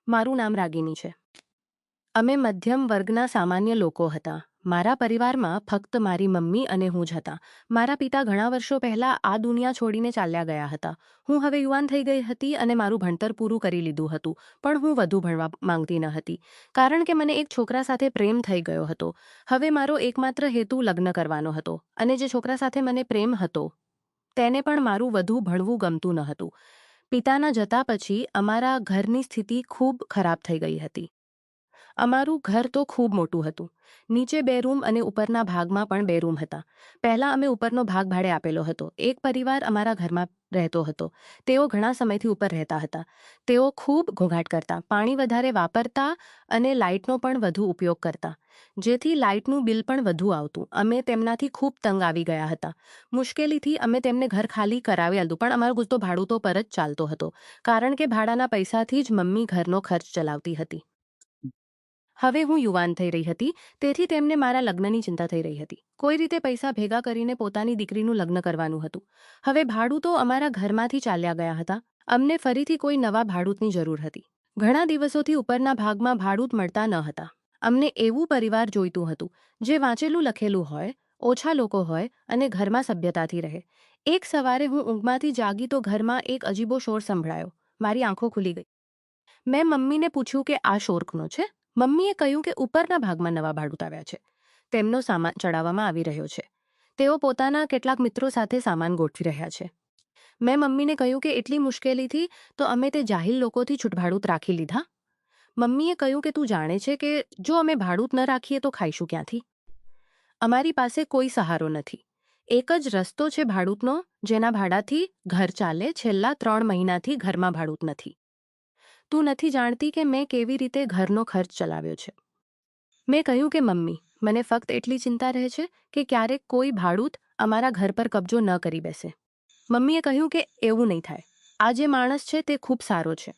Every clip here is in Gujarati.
મારું નામ રાગિની છે. અમે મધ્યમ વર્ગના સામાન્ય લોકો હતા. મારા પરિવારમાં ફક્ત મારી મમ્મી અને હું જ હતા. મારા પિતા ઘણા વર્ષો પહેલા આ દુનિયા છોડીને ચાલ્યા ગયા હતા. હું હવે યુવાન થઈ ગઈ હતી અને મારું ભણતર પૂરું કરી લીધું હતું, પણ હું વધુ ભણવા માંગતી ન હતી, કારણ કે મને એક છોકરા સાથે પ્રેમ થઈ ગયો હતો. હવે મારો એકમાત્ર હેતુ લગ્ન કરવાનો હતો, અને જે છોકરા સાથે મને પ્રેમ હતો તેને પણ મારું વધુ ભણવું ગમતું ન હતું. પિતાના જતા પછી અમારા ઘરની સ્થિતિ ખૂબ ખરાબ થઈ ગઈ હતી. અમારું ઘર તો ખૂબ મોટું હતું. નીચે 2 રૂમ અને ઉપરના ભાગમાં પણ 2 રૂમ હતા. પહેલાં અમે ઉપરનો ભાગ ભાડે આપેલો હતો. એક પરિવાર અમારા ઘરમાં રહેતો હતો. તેઓ ઘણા સમયથી ઉપર રહેતા હતા. તેઓ ખૂબ ઘોંઘાટ કરતા, પાણી વધારે વાપરતા અને લાઇટનો પણ વધુ ઉપયોગ કરતા, જેથી લાઇટનું બિલ પણ વધુ આવતું. અમે તેમનાથી ખૂબ તંગ આવી ગયા હતા. મુશ્કેલીથી અમે તેમને ઘર ખાલી કરાવી આપ્યું, પણ અમારો ગુસ્સો ભાડું તો પર જ ચાલતો હતો, કારણ કે ભાડાના પૈસાથી જ મમ્મી ઘરનો ખર્ચ ચલાવતી હતી. હવે હું યુવાન થઈ રહી હતી, તેથી તેમને મારા લગ્નની ચિંતા થઈ રહી હતી. કોઈ રીતે પૈસા ભેગા કરીને પોતાની દીકરીનું લગ્ન કરવાનું હતું. હવે ભાડું તો અમારા ઘરમાંથી ચાલ્યા ગયા હતા. અમને ફરીથી કોઈ નવા ભાડૂતની જરૂર હતી. ઘણા દિવસોથી ઉપરના ભાગમાં ભાડૂત મળતા ન હતા. અમને એવું પરિવાર જોઈતું હતું જે વાંચેલું લખેલું હોય, ઓછા લોકો હોય અને ઘરમાં સભ્યતાથી રહે. એક સવારે હું ઊંઘમાંથી જાગી તો ઘરમાં એક અજીબો શોર સંભળાયો. મારી આંખો ખુલી ગઈ. મેં મમ્મીને પૂછ્યું કે આ શોર કોનો છે. મમ્મીએ કહ્યું કે ઉપરના ભાગમાં નવા ભાડૂત આવ્યા છે. તેમનો સામાન ચડાવવામાં આવી રહ્યો છે. તેઓ પોતાના કેટલાક મિત્રો સાથે સામાન ગોઠવી રહ્યા છે. મેં મમ્મીને કહ્યું કે એટલી મુશ્કેલીથી તો અમે તે જાહિલ લોકોથી છૂટભાડૂત રાખી લીધા. મમ્મીએ કહ્યું કે તું જાણે છે કે જો અમે ભાડૂત ન રાખીએ તો ખાઈશું ક્યાંથી? અમારી પાસે કોઈ સહારો નથી. એક જ રસ્તો છે ભાડૂતનો, જેના ભાડાથી ઘર ચાલે. છેલ્લા 3 મહિનાથી ઘરમાં ભાડૂત નથી. તું નથી જાણતી કે મેં કેવી રીતે ઘરનો ખર્ચ ચલાવ્યો છે. મેં કહ્યું કે મમ્મી, મને ફક્ત એટલી ચિંતા રહે છે કે ક્યારેક કોઈ ભાડૂત અમારા ઘર પર કબજો ન કરી બેસે. મમ્મીએ કહ્યું કે એવું નહીં થાય. આ જે માણસ છે તે ખૂબ સારો છે.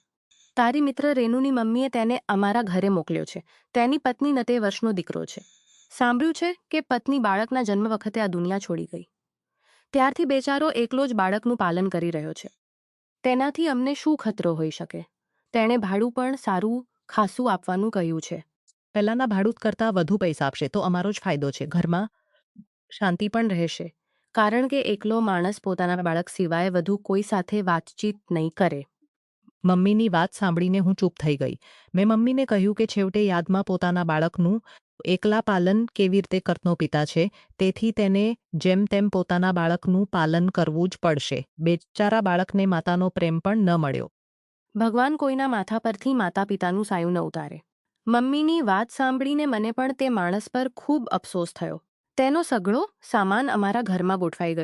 તારી મિત્ર રેનુની મમ્મીએ તેને અમારા ઘરે મોકલ્યો છે. તેની પત્ની 90 વર્ષનો દીકરો છે. સાંભળ્યું છે કે પત્ની બાળકના જન્મ વખતે આ દુનિયા છોડી ગઈ. ત્યારથી બેચારો એકલો જ બાળકનું પાલન કરી રહ્યો છે. તેનાથી અમને શું ખતરો હોઈ શકે? તેણે ભાડું પણ સારું ખાસું આપવાનું કહ્યું છે. પહેલાના ભાડૂત કરતાં વધુ પૈસા આપશે તો અમારો જ ફાયદો છે. ઘરમાં શાંતિ પણ રહેશે, કારણ કે એકલો માણસ પોતાના બાળક સિવાય વધુ કોઈ સાથે વાતચીત નહીં કરે. મમ્મીની વાત સાંભળીને હું ચૂપ થઈ ગઈ. મેં મમ્મીને કહ્યું કે છેવટે યાદમાં પોતાના બાળકનું એકલા પાલન કેવી રીતે કરતો પિતા છે, તેથી તેને જેમ તેમ પોતાના બાળકનું પાલન કરવું જ પડશે. બેચારા બાળકને માતાનો પ્રેમ પણ ન મળ્યો. ભગવાન કોઈના માથા પરથી માતા પિતાનું સાયું ન ઉતારે. મમ્મીની વાત સાંભળીને મને પણ તે માણસ પર ખૂબ અફસોસ થયો. તેનો સઘળો સામાન અમારા ઘરમાં ગોઠવાઈ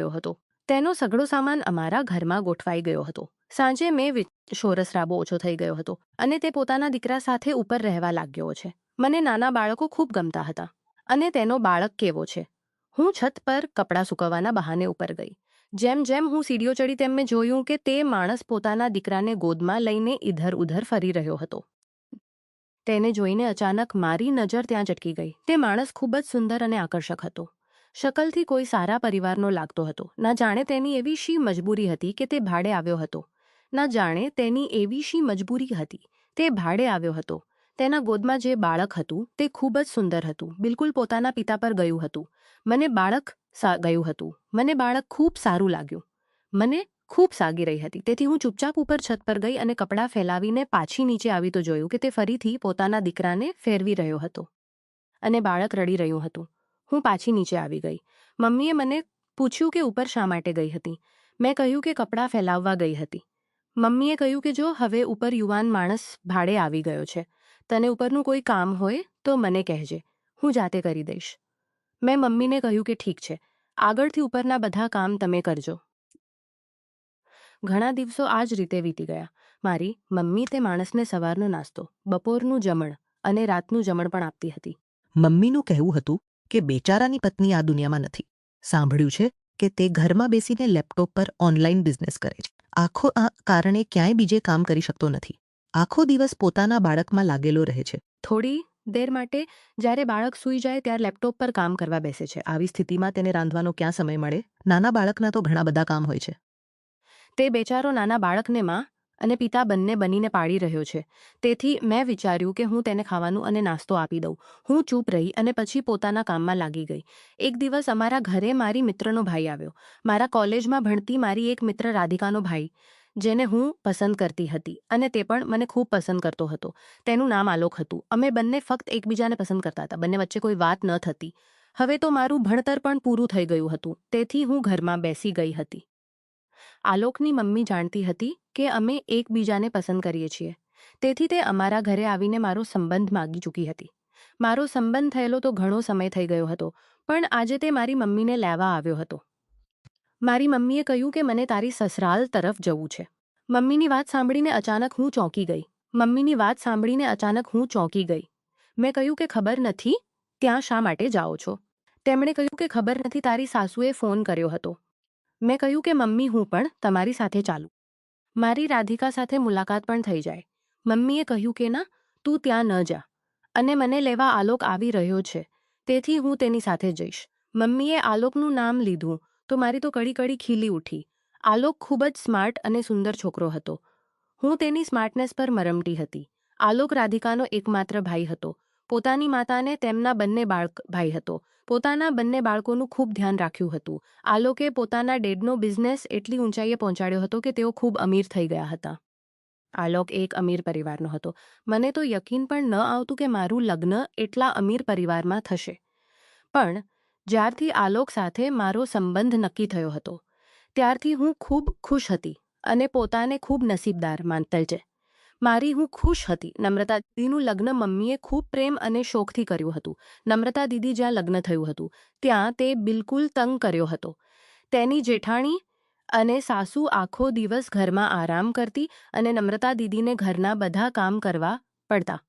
ગયો હતો. સાંજે મેં શોરસરાબો ઓછો થઈ ગયો હતો અને તે પોતાના દીકરા સાથે ઉપર રહેવા લાગ્યો છે. મને નાના બાળકો ખૂબ ગમતા હતા. અને તેનો બાળક કેવો છે? હું છત પર કપડાં સૂકવવાના બહાને ઉપર ગઈ. જેમ જેમ હું સીડીઓ ચડી તેમ મેં જોયું કે તે માણસ પોતાના દીકરાને ગોદમાં લઈને ઇધર ઉધર ફરી રહ્યો હતો. તેને જોઈને અચાનક મારી નજર ત્યાં ચટકી ગઈ. તે માણસ ખૂબ જ સુંદર અને આકર્ષક હતો. શકલથી કોઈ સારા પરિવારનો લાગતો હતો. ના જાણે તેની એવી શી મજબૂરી હતી કે તે ભાડે આવ્યો હતો. તે ભાડે આવ્યો હતો. તેના ગોદમાં જે બાળક હતું તે ખૂબ જ સુંદર હતું. બિલકુલ પોતાના પિતા પર ગયું હતું. મને બાળક ખૂબ સારું લાગ્યું. મને ખૂબ સાગી રહી હતી. તેથી હું ચૂપચાપ ઉપર છત પર ગઈ અને કપડાં ફેલાવીને પાછી નીચે આવી તો જોયું કે તે ફરીથી પોતાના દીકરાને ફેરવી રહ્યો હતો અને બાળક રડી રહ્યું હતું. હું પાછી નીચે આવી ગઈ. મમ્મીએ મને પૂછ્યું કે ઉપર શા માટે ગઈ હતી. મેં કહ્યું કે કપડાં ફેલાવવા ગઈ હતી. મમ્મીએ કહ્યું કે જો હવે ઉપર યુવાન માણસ ભાડે આવી ગયો છે, તને ઉપરનું કોઈ કામ હોય તો મને કહેજે, હું જાતે કરી દઈશ. મેં મમ્મીને કહ્યું કે ઠીક છે, આગળથી ઉપરના બધા કામ તમે કરજો. ઘણા દિવસો આ જ રીતે વીતી ગયા. મારી મમ્મી તે માણસને સવારનો નાસ્તો, બપોરનું જમણ અને રાતનું જમણ પણ આપતી હતી. મમ્મીનું કહેવું હતું કે બેચારાની પત્ની આ દુનિયામાં નથી. સાંભળ્યું છે કે તે ઘરમાં બેસીને લેપટોપ પર ઓનલાઈન બિઝનેસ કરે છે. આખો આ કારણે ક્યાંય બીજે કામ કરી શકતો નથી. આખો દિવસ પોતાના બાળકમાં લાગેલો રહે છે. થોડી દેર માટે જ્યારે બાળક સૂઈ જાય ત્યારે લેપટોપ પર કામ કરવા બેસે છે. આવી સ્થિતિમાં તેને રાંધવાનો ક્યાં સમય મળે? નાના બાળકના તો ઘણા બધા કામ હોય છે. તે બેચારો નાના બાળકને માં અને પિતા બંને બનીને પાડી રહ્યો છે. તેથી મેં વિચાર્યું કે હું તેને ખાવાનું અને નાસ્તો આપી દઉં. હું ચૂપ રહી અને પછી પોતાના કામમાં લાગી ગઈ. એક દિવસ અમારા ઘરે મારી મિત્રનો ભાઈ આવ્યો. મારા કોલેજમાં ભણતી મારી એક મિત્ર રાધિકાનો ભાઈ, જેને હું પસંદ કરતી હતી અને તે પણ મને ખૂબ પસંદ કરતો હતો. તેનું નામ આલોક હતું. અમે બંને ફક્ત એકબીજાને પસંદ કરતા હતા. બંને વચ્ચે કોઈ વાત ન થતી. હવે તો મારું ભણતર પણ પૂરું થઈ ગયું હતું. તેથી હું ઘરમાં બેસી ગઈ હતી. આલોકની મમ્મી જાણતી હતી કે અમે એકબીજાને પસંદ કરીએ છીએ. તેથી તે અમારા ઘરે આવીને મારો સંબંધ માગી ચૂકી હતી. મારો સંબંધ થયેલો તો ઘણો સમય થઈ ગયો હતો, પણ આજે તે મારી મમ્મીને લેવા આવ્યો હતો. મારી મમ્મીએ કહ્યું કે મને તારી સસરાલ તરફ જવું છે. મમ્મીની વાત સાંભળીને અચાનક હું ચોંકી ગઈ. મેં કહ્યું કે ખબર નથી, ત્યાં શા માટે જાઓ છો? તેમણે કહ્યું કે ખબર નથી, તારી સાસુએ ફોન કર્યો હતો. મેં કહ્યું કે મમ્મી, હું પણ તમારી સાથે ચાલું. મારી રાધિકા સાથે મુલાકાત પણ થઈ જાય. મમ્મીએ કહ્યું કે ના, તું ત્યાં ન જા. અને મને લેવા આલોક આવી રહ્યો છે, તેથી હું તેની સાથે જઈશ. મમ્મીએ આલોકનું નામ લીધું તો મારી તો કડી કડી ખીલી ઉઠી. આલોક ખૂબ જ સ્માર્ટ અને સુંદર છોકરો હતો. હું તેની સ્માર્ટનેસ પર મરમતી હતી. આલોક રાધિકાનો એકમાત્ર ભાઈ હતો. પોતાની માતાને તેમના બંને ભાઈ હતો. પોતાના બંને બાળકોનું ખૂબ ધ્યાન રાખ્યું હતું. આલોકે પોતાના ડેડનો બિઝનેસ એટલી ઊંચાઈએ પહોંચાડ્યો હતો કે તેઓ ખૂબ અમીર થઈ ગયા હતા. આલોક એક અમીર પરિવારનો હતો. મને તો યકીન પણ ન આવતું કે મારું લગ્ન એટલા અમીર પરિવારમાં થશે. પણ જ્યારથી આલોક સાથે મારો સંબંધ નક્કી થયો હતો, ત્યારથી હું ખૂબ ખુશ હતી અને પોતાને ખૂબ નસીબદાર માનતી છે. હું ખુશ હતી. નમ્રતા દીદીનું લગ્ન મમ્મીએ ખૂબ પ્રેમ અને શોખથી કર્યું હતું. નમ્રતા દીદી જ્યાં લગ્ન થયું હતું ત્યાં તે બિલકુલ તંગ કર્યો હતો. તેની જેઠાણી અને સાસુ આખો દિવસ ઘરમાં આરામ કરતી અને નમ્રતા દીદીને ઘરના બધા કામ કરવા પડતા.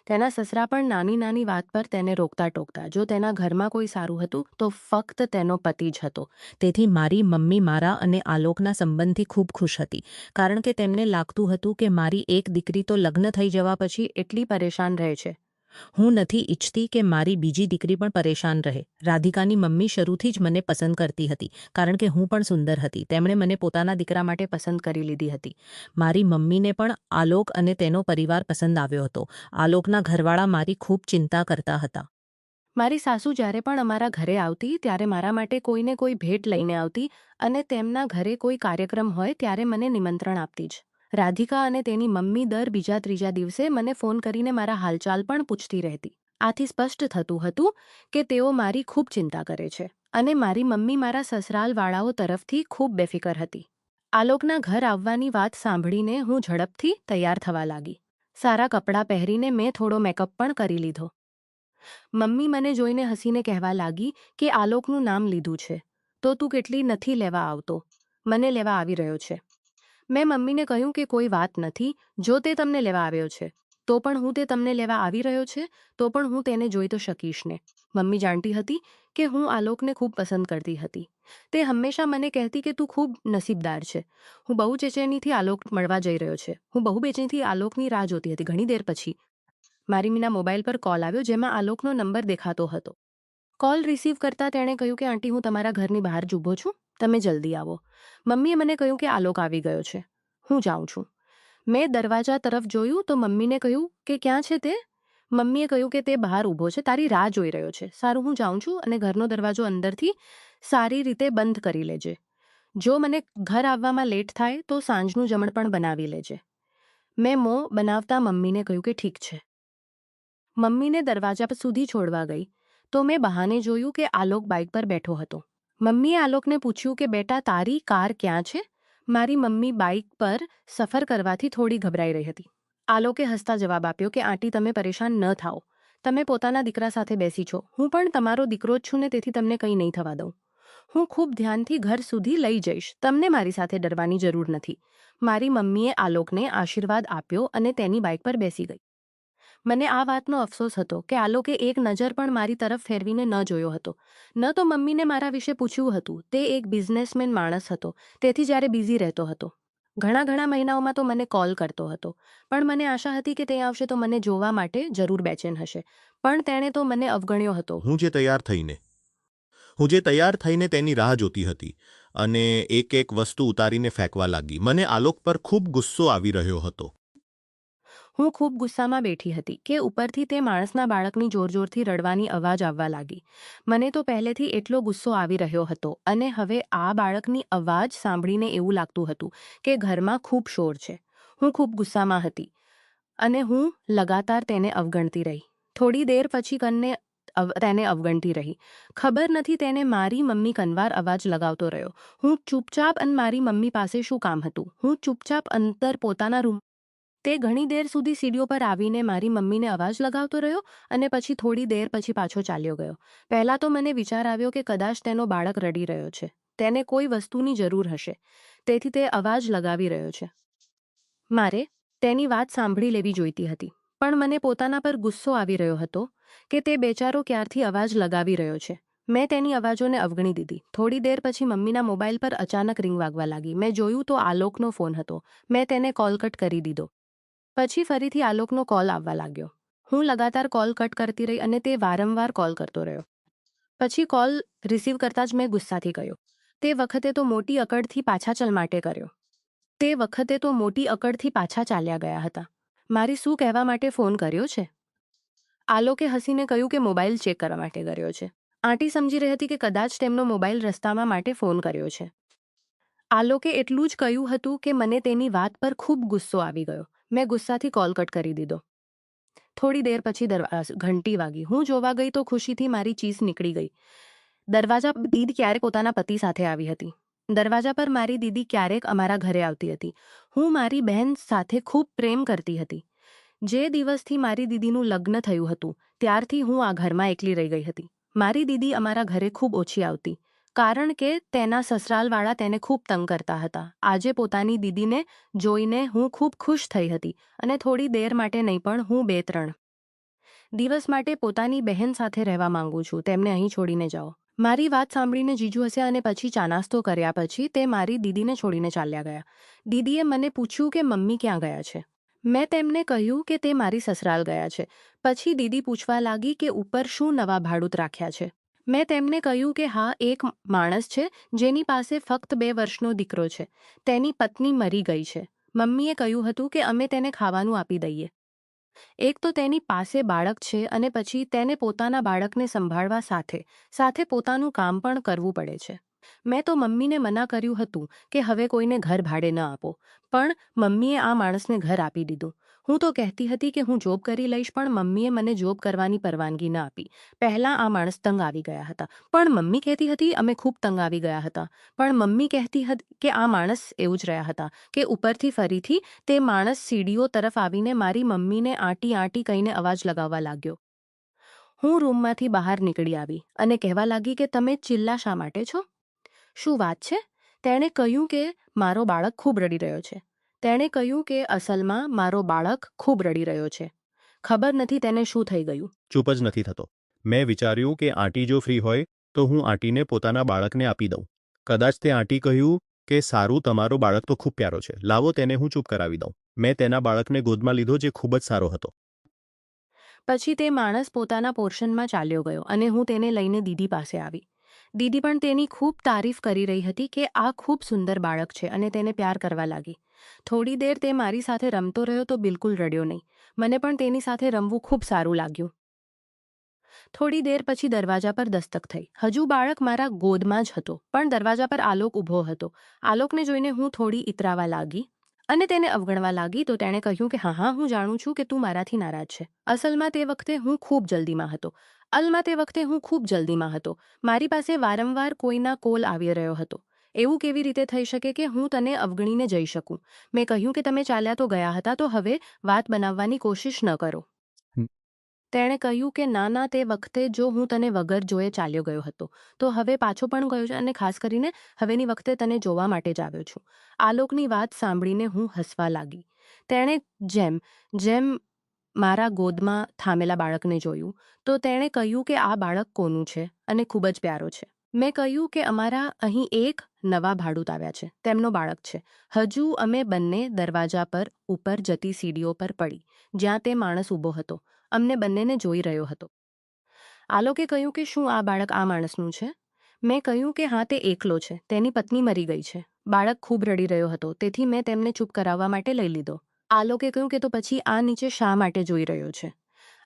તેના સસરા પણ નાની નાની વાત પર તેને રોકતા ટોકતા. જો તેના ઘરમાં કોઈ સારું હતું તો ફક્ત તેનો પતિ જ હતો. તેથી મારી મમ્મી મારા અને આલોકના સંબંધથી ખૂબ ખુશ હતી, કારણ કે તેમને લાગતું હતું કે મારી એક દીકરી તો લગ્ન થઈ જવા પછી એટલી પરેશાન રહે છે. હું નથી ઈચ્છતી કે મારી બીજી દીકરી પણ પરેશાન રહે. રાધિકાની મમ્મી શરૂથી જ મને પસંદ કરતી હતી, કારણ કે હું પણ સુંદર હતી. તેમણે મને પોતાના દીકરા માટે પસંદ કરી લીધી હતી. મારી મમ્મીને પણ આલોક અને તેનો પરિવાર પસંદ આવ્યો હતો. આલોકના ઘરવાળા મારી ખૂબ ચિંતા કરતા હતા. મારી સાસુ જ્યારે પણ અમારા ઘરે આવતી ત્યારે મારા માટે કોઈને કોઈ ભેટ લઈને આવતી અને તેમના ઘરે કોઈ કાર્યક્રમ હોય ત્યારે મને નિમંત્રણ આપતી જ. રાધિકા અને તેની મમ્મી દર બીજા ત્રીજા દિવસે મને ફોન કરીને મારા હાલચાલ પણ પૂછતી રહેતી. આથી સ્પષ્ટ થતું હતું કે તેઓ મારી ખૂબ ચિંતા કરે છે અને મારી મમ્મી મારા સસરાલવાળાઓ તરફથી ખૂબ બેફિકર હતી. આલોકના ઘર આવવાની વાત સાંભળીને હું ઝડપથી તૈયાર થવા લાગી. સારા કપડાં પહેરીને મેં થોડો મેકઅપ પણ કરી લીધો. મમ્મી મને જોઈને હસીને કહેવા લાગી કે આલોકનું નામ લીધું છે તો તું કેટલી નથી લેવા આવતો, મને લેવા આવી રહ્યો છે. મેં મમ્મીને કહ્યું કે કોઈ વાત નથી, જો તે તમને લેવા આવ્યો છે તો પણ હું તે તમને લેવા આવી રહ્યો છે તો પણ હું તેને જોઈ તો શકીશ ને. મમ્મી જાણતી હતી કે હું આલોકને ખૂબ પસંદ કરતી હતી. તે હંમેશા મને કહેતી કે તું ખૂબ નસીબદાર છે. હું બહુ બેચેનીથી આલોક મળવા જઈ રહ્યો છે. હું બહુ બેચેનીથી આલોકની રાહ જોતી હતી. ઘણી દેર પછી મારી મીના મોબાઈલ પર કોલ આવ્યો, જેમાં આલોકનો નંબર દેખાતો હતો. કોલ રિસીવ કરતાં તેણે કહ્યું કે આંટી, હું તમારા ઘરની બહાર જ ઊભો છું, તમે જલ્દી આવો. મમ્મીએ મને કહ્યું કે આલોક આવી ગયો છે, હું જાઉં છું. મેં દરવાજા તરફ જોયું તો મમ્મીને કહ્યું કે ક્યાં છે તે? મમ્મીએ કહ્યું કે તે બહાર ઊભો છે, તારી રાહ જોઈ રહ્યો છે. સારું, હું જાઉં છું અને ઘરનો દરવાજો અંદરથી સારી રીતે બંધ કરી લેજે. જો મને ઘર આવવામાં લેટ થાય તો સાંજનું જમણ પણ બનાવી લેજે. મેં મોં બનાવતા મમ્મીને કહ્યું કે ઠીક છે. મમ્મીને દરવાજા સુધી છોડવા ગઈ તો મેં બહાને જોયું કે આલોક બાઇક પર બેઠો હતો. મમ્મીએ આલોકને પૂછ્યું કે બેટા, તારી કાર ક્યાં છે? મારી મમ્મી બાઇક પર સફર કરવાથી થોડી ગભરાઈ રહી હતી. આલોકે હસતા જવાબ આપ્યો કે આંટી, તમે પરેશાન ન થાઓ. તમે પોતાના દીકરા સાથે બેસી છો. હું પણ તમારો દીકરો જ છું ને, તેથી તમને કંઈ નહીં થવા દઉં. હું ખૂબ ધ્યાનથી ઘર સુધી લઈ જઈશ. તમને મારી સાથે ડરવાની જરૂર નથી. મારી મમ્મીએ આલોકને આશીર્વાદ આપ્યો અને તેની બાઇક પર બેસી ગઈ. મને આ વાતનો અફસોસ હતો કે આલોકે એક નજર પણ મારી તરફ ફેરવીને ન જોયો હતો. ન તો મમ્મીને મારા વિશે પૂછ્યું હતું. તે એક બિઝનેસમેન માણસ હતો, તેથી જ્યારે બિઝી રહેતો હતો. ઘણા મહિનાઓમાં તો મને કોલ કરતો હતો, પણ મને આશા હતી કે તે આવશે તો મને જોવા માટે જરૂર બેચેન હશે. પણ તેણે તો મને અવગણ્યો હતો. હું જે તૈયાર થઈને તેની રાહ જોતી હતી અને એક વસ્તુ ઉતારીને ફેંકવા લાગી. મને આલોક પર ખૂબ ગુસ્સો આવી રહ્યો હતો. હું ખૂબ ગુસ્સામાં બેઠી હતી કે ઉપરથી તે માણસના બાળકની જોરજોરથી રડવાની અવાજ આવવા લાગી. મને તો પહેલેથી એટલો ગુસ્સો આવી રહ્યો હતો અને હવે આ બાળકની અવાજ સાંભળીને એવું લાગતું હતું કે ઘરમાં ખૂબ શોર છે. હું ખૂબ ગુસ્સામાં હતી અને હું લગાતાર તેને અવગણતી રહી. થોડી દેર પછી તેને અવગણતી રહી. ખબર નથી તેને મારી મમ્મી કનવાર અવાજ લગાવતો રહ્યો. હું ચૂપચાપ અને મારી મમ્મી પાસે શું કામ હતું. હું ચૂપચાપ અંતર પોતાના રૂમ તે ઘણી દેર સુધી સીડીઓ પર આવીને મારી મમ્મીને અવાજ લગાવતો રહ્યો અને પછી થોડી દેર પછી પાછો ચાલ્યો ગયો. પહેલાં તો મને વિચાર આવ્યો કે કદાચ તેનો બાળક રડી રહ્યો છે. તેને કોઈ વસ્તુની જરૂર હશે. તેથી તે અવાજ લગાવી રહ્યો છે. મારે તેની વાત સાંભળી લેવી જોઈતી હતી. પણ મને પોતાના પર ગુસ્સો આવી રહ્યો હતો કે તે બેચારો ક્યારથી અવાજ લગાવી રહ્યો છે. મેં તેની અવાજોને અવગણી દીધી. થોડી દેર પછી મમ્મીના મોબાઈલ પર અચાનક રિંગ વાગવા લાગી. મેં જોયું તો આલોકનો ફોન હતો. મેં તેને કોલ કટ કરી દીધો. પછી ફરીથી આલોકનો કોલ આવવા લાગ્યો. હું લગાતાર કોલ કટ કરતી રહી અને તે વારંવાર કોલ કરતો રહ્યો. પછી કોલ રિસીવ કરતાં જ મેં ગુસ્સાથી કહ્યું. તે વખતે તો મોટી અકડથી પાછા ચાલ્યા ગયા હતા. મારી શું કહેવા માટે ફોન કર્યો છે? આલોકે હસીને કહ્યું કે મોબાઈલ ચેક કરવા માટે કર્યો છે. આંટી સમજી રહી હતી કે કદાચ તેમનો મોબાઈલ રસ્તામાં માટે ફોન કર્યો છે. આલોકે એટલું જ કહ્યું હતું કે મને તેની વાત પર ખૂબ ગુસ્સો આવી ગયો. મેં ગુસ્સાથી કોલ કટ કરી દીધો. થોડી દેર પછી ઘંટી વાગી. હું જોવા ગઈ તો ખુશીથી મારી ચીસ નીકળી ગઈ. દીદી ક્યારેક પોતાના પતિ સાથે આવી હતી. દરવાજા પર મારી દીદી ક્યારેક અમારા ઘરે આવતી હતી. હું મારી બહેન સાથે ખૂબ પ્રેમ કરતી હતી. જે દિવસથી મારી દીદીનું લગ્ન થયું હતું ત્યારથી હું આ ઘરમાં એકલી રહી ગઈ હતી. મારી દીદી અમારા ઘરે ખૂબ ઓછી આવતી કારણ કે તેના સસરાલવાળા તેને ખૂબ તંગ કરતા હતા. આજે પોતાની દીદીને જોઈને હું ખૂબ ખુશ થઈ હતી અને થોડી દેર માટે નહીં પણ હું 2-3 દિવસ માટે પોતાની બહેન સાથે રહેવા માંગુ છું. તેમને અહીં છોડીને જાઓ. મારી વાત સાંભળીને જીજુ હસ્યા અને પછી ચા નાસ્તો કર્યા પછી તે મારી દીદીને છોડીને ચાલ્યા ગયા. દીદીએ મને પૂછ્યું કે મમ્મી ક્યાં ગયા છે. મેં તેમને કહ્યું કે તે મારી સસરાલ ગયા છે. પછી દીદી પૂછવા લાગી કે ઉપર શું નવા ભાડૂત રાખ્યા છે. મેં તેમને કહ્યું કે હા, એક માણસ છે જેની પાસે ફક્ત 2 વર્ષનો દીકરો છે. તેની પત્ની મરી ગઈ છે. મમ્મીએ કહ્યું હતું કે અમે તેને ખાવાનું આપી દઈએ. એક તો તેની પાસે બાળક છે અને પછી તેને પોતાના બાળકને સંભાળવા સાથે પોતાનું કામ પણ કરવું પડે છે. મેં તો મમ્મીને મના કર્યું હતું કે હવે કોઈને ઘર ભાડે ન આપો. પણ મમ્મીએ આ માણસને ઘર આપી દીધું. હું તો કહેતી હતી કે હું જોબ કરી લઈશ પણ મમ્મીએ મને જોબ કરવાની પરવાનગી ન આપી. પહેલાં આ માણસ તંગ આવી ગયા હતા. પણ મમ્મી કહેતી હતી અમે ખૂબ તંગ આવી ગયા હતા. પણ મમ્મી કહેતી હતી કે આ માણસ એવું જ રહ્યા હતા કે ઉપરથી ફરીથી તે માણસ સીડીઓ તરફ આવીને મારી મમ્મીને આંટી આંટી કહીને અવાજ લગાવવા લાગ્યો. હું રૂમમાંથી બહાર નીકળી આવી અને કહેવા લાગી કે તમે ચિલ્લા શા માટે છો? શું વાત છે? તેણે કહ્યું કે મારો બાળક ખૂબ રડી રહ્યો છે. તેણે કહ્યું કે અસલમાં મારો બાળક ખૂબ રડી રહ્યો છે. ખબર નથી તેને શું થઈ ગયું. ચૂપ જ નથી થતો. મેં વિચાર્યું કે આંટી જો ફ્રી હોય તો હું આંટીને પોતાના બાળકને આપી દઉં. કદાચ તે આંટી કહ્યું કે સારું, તમારો બાળક તો ખૂબ પ્યારો છે, લાવો તેને હું ચૂપ કરાવી દઉં. મેં તેના બાળકને ગોદમાં લીધો જે ખૂબ જ સારો હતો. પછી તે માણસ પોતાના પોર્શનમાં ચાલ્યો ગયો અને હું તેને લઈને દીદી પાસે આવી. દીદી પણ તેની ખૂબ તારીફ કરી રહી હતી કે આ ખૂબ સુંદર બાળક છે અને તેને પ્યાર કરવા લાગી. થોડી દેર તે મારી સાથે રમતો રહ્યો તો બિલકુલ રડ્યો નહીં. મને પણ તેની સાથે રમવું ખૂબ સારું લાગ્યું. થોડી દેર પછી દરવાજા પર દસ્તક થઈ. હજુ બાળક મારા ગોદમાં જ હતો પણ દરવાજા પર આલોક ઊભો હતો. આલોકને જોઈને હું થોડી ઇતરાવા લાગી અને તેને અવગણવા લાગી તો તેણે કહ્યું કે હા, હું જાણું છું કે તું મારાથી નારાજ છે. અસલમાં તે વખતે હું ખૂબ જલ્દીમાં હતો. મારી પાસે વારંવાર કોઈના કોલ આવી રહ્યો હતો. એવું કેવી રીતે થઈ શકે કે હું તને અવગણીને જઈ શકું? મેં કહ્યું કે તમે ચાલ્યા તો ગયા હતા તો હવે વાત બનાવવાની કોશિશ ન કરો. તેણે કહ્યું કે ના, તે વખતે જો હું તને વગર જોયે ચાલ્યો ગયો હતો તો હવે પાછો પણ ગયો છે અને ખાસ કરીને હવેની વખતે તને જોવા માટે જ આવ્યો છું. આલોકની વાત સાંભળીને હું હસવા લાગી. તેણે જેમ મારા ગોદમાં થામેલા બાળકને જોયું તો તેણે કહ્યું કે આ બાળક કોનું છે અને ખૂબ જ પ્યારો છે. મેં કહ્યું કે અમારા અહીં એક નવા ભાડૂત આવ્યા છે. તેમનો બાળક છે. હજુ અમે બંને દરવાજા પર ઉપર જતી સીડીઓ પર પડી જ્યાં તે માણસ ઊભો હતો. અમને બંનેને જોઈ રહ્યો હતો. આલોકે કહ્યું કે શું આ બાળક આ માણસનું છે? મેં કહ્યું કે હા, તે એકલો છે, તેની પત્ની મરી ગઈ છે. બાળક ખૂબ રડી રહ્યો હતો, તેથી મેં તેમને ચૂપ કરાવવા માટે લઈ લીધો. આલોકે કહ્યું કે તો પછી આ નીચે શા માટે જોઈ રહ્યો છે?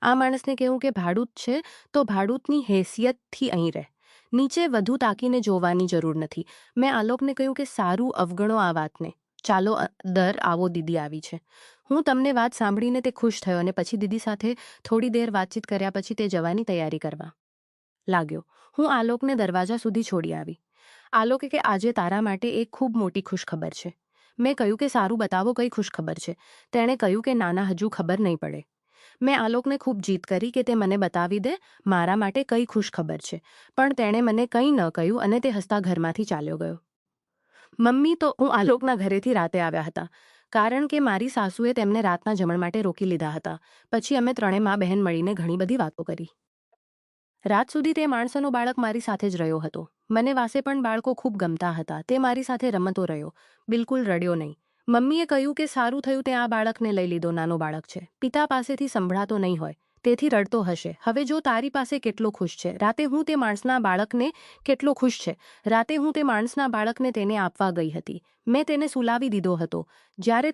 આ માણસને કહ્યું કે ભાડૂત છે તો ભાડૂતની હેસિયતથી અહીં રહે. નીચે વધુ તાકીને જોવાની જરૂર નથી. મેં આલોકને કહ્યું કે સારું, અવગણો આ વાતને. ચાલો દર આવો, દીદી આવી છે. હું તમને વાત સાંભળીને તે ખુશ થયો અને પછી દીદી સાથે થોડી દેર વાતચીત કર્યા પછી તે જવાની તૈયારી કરવા લાગ્યો. હું આલોકને દરવાજા સુધી છોડી આવી. આલોકે કે આજે તારા માટે એક ખૂબ મોટી ખુશખબર છે. મેં કહ્યું કે સારું, બતાવો કઈ ખુશખબર છે. તેણે કહ્યું કે નાના, હજુ ખબર નહીં પડે. મેં આલોકને ખૂબ જીદ કરી કે તે મને બતાવી દે મારા માટે કઈ ખુશખબર છે, પણ તેણે મને કંઈ ન કહ્યું અને તે હસતા ઘરમાંથી ચાલ્યો ગયો. મમ્મી તો હું આલોકના ઘરેથી રાતે આવ્યા હતા, કારણ કે મારી સાસુએ તેમને રાતના જમણ માટે રોકી લીધા હતા. પછી અમે ત્રણે મા બહેન મળીને ઘણી બધી વાતો કરી. રાત સુધી તે માણસનો બાળક મારી સાથે જ રહ્યો હતો. મને વાસે પણ બાળકો ખૂબ ગમતા હતા. તે મારી સાથે રમતો રહ્યો, બિલકુલ રડ્યો નહીં. મમ્મીએ કહ્યું કે સારું થયું તે આ બાળકને લઈ લીધો. નાનો બાળક છે, પિતા પાસેથી સંભળાતો નહીં હોય, તેથી રડતો હશે. હવે જો તારી પાસે કેટલો ખુશ છે, રાતે હું તે માણસના બાળકને કેટલો ખુશ છે. રાતે હું તે માણસના બાળકને તેને આપવા ગઈ હતી. મેં તેને સુલાવી દીધો હતો. જ્યારે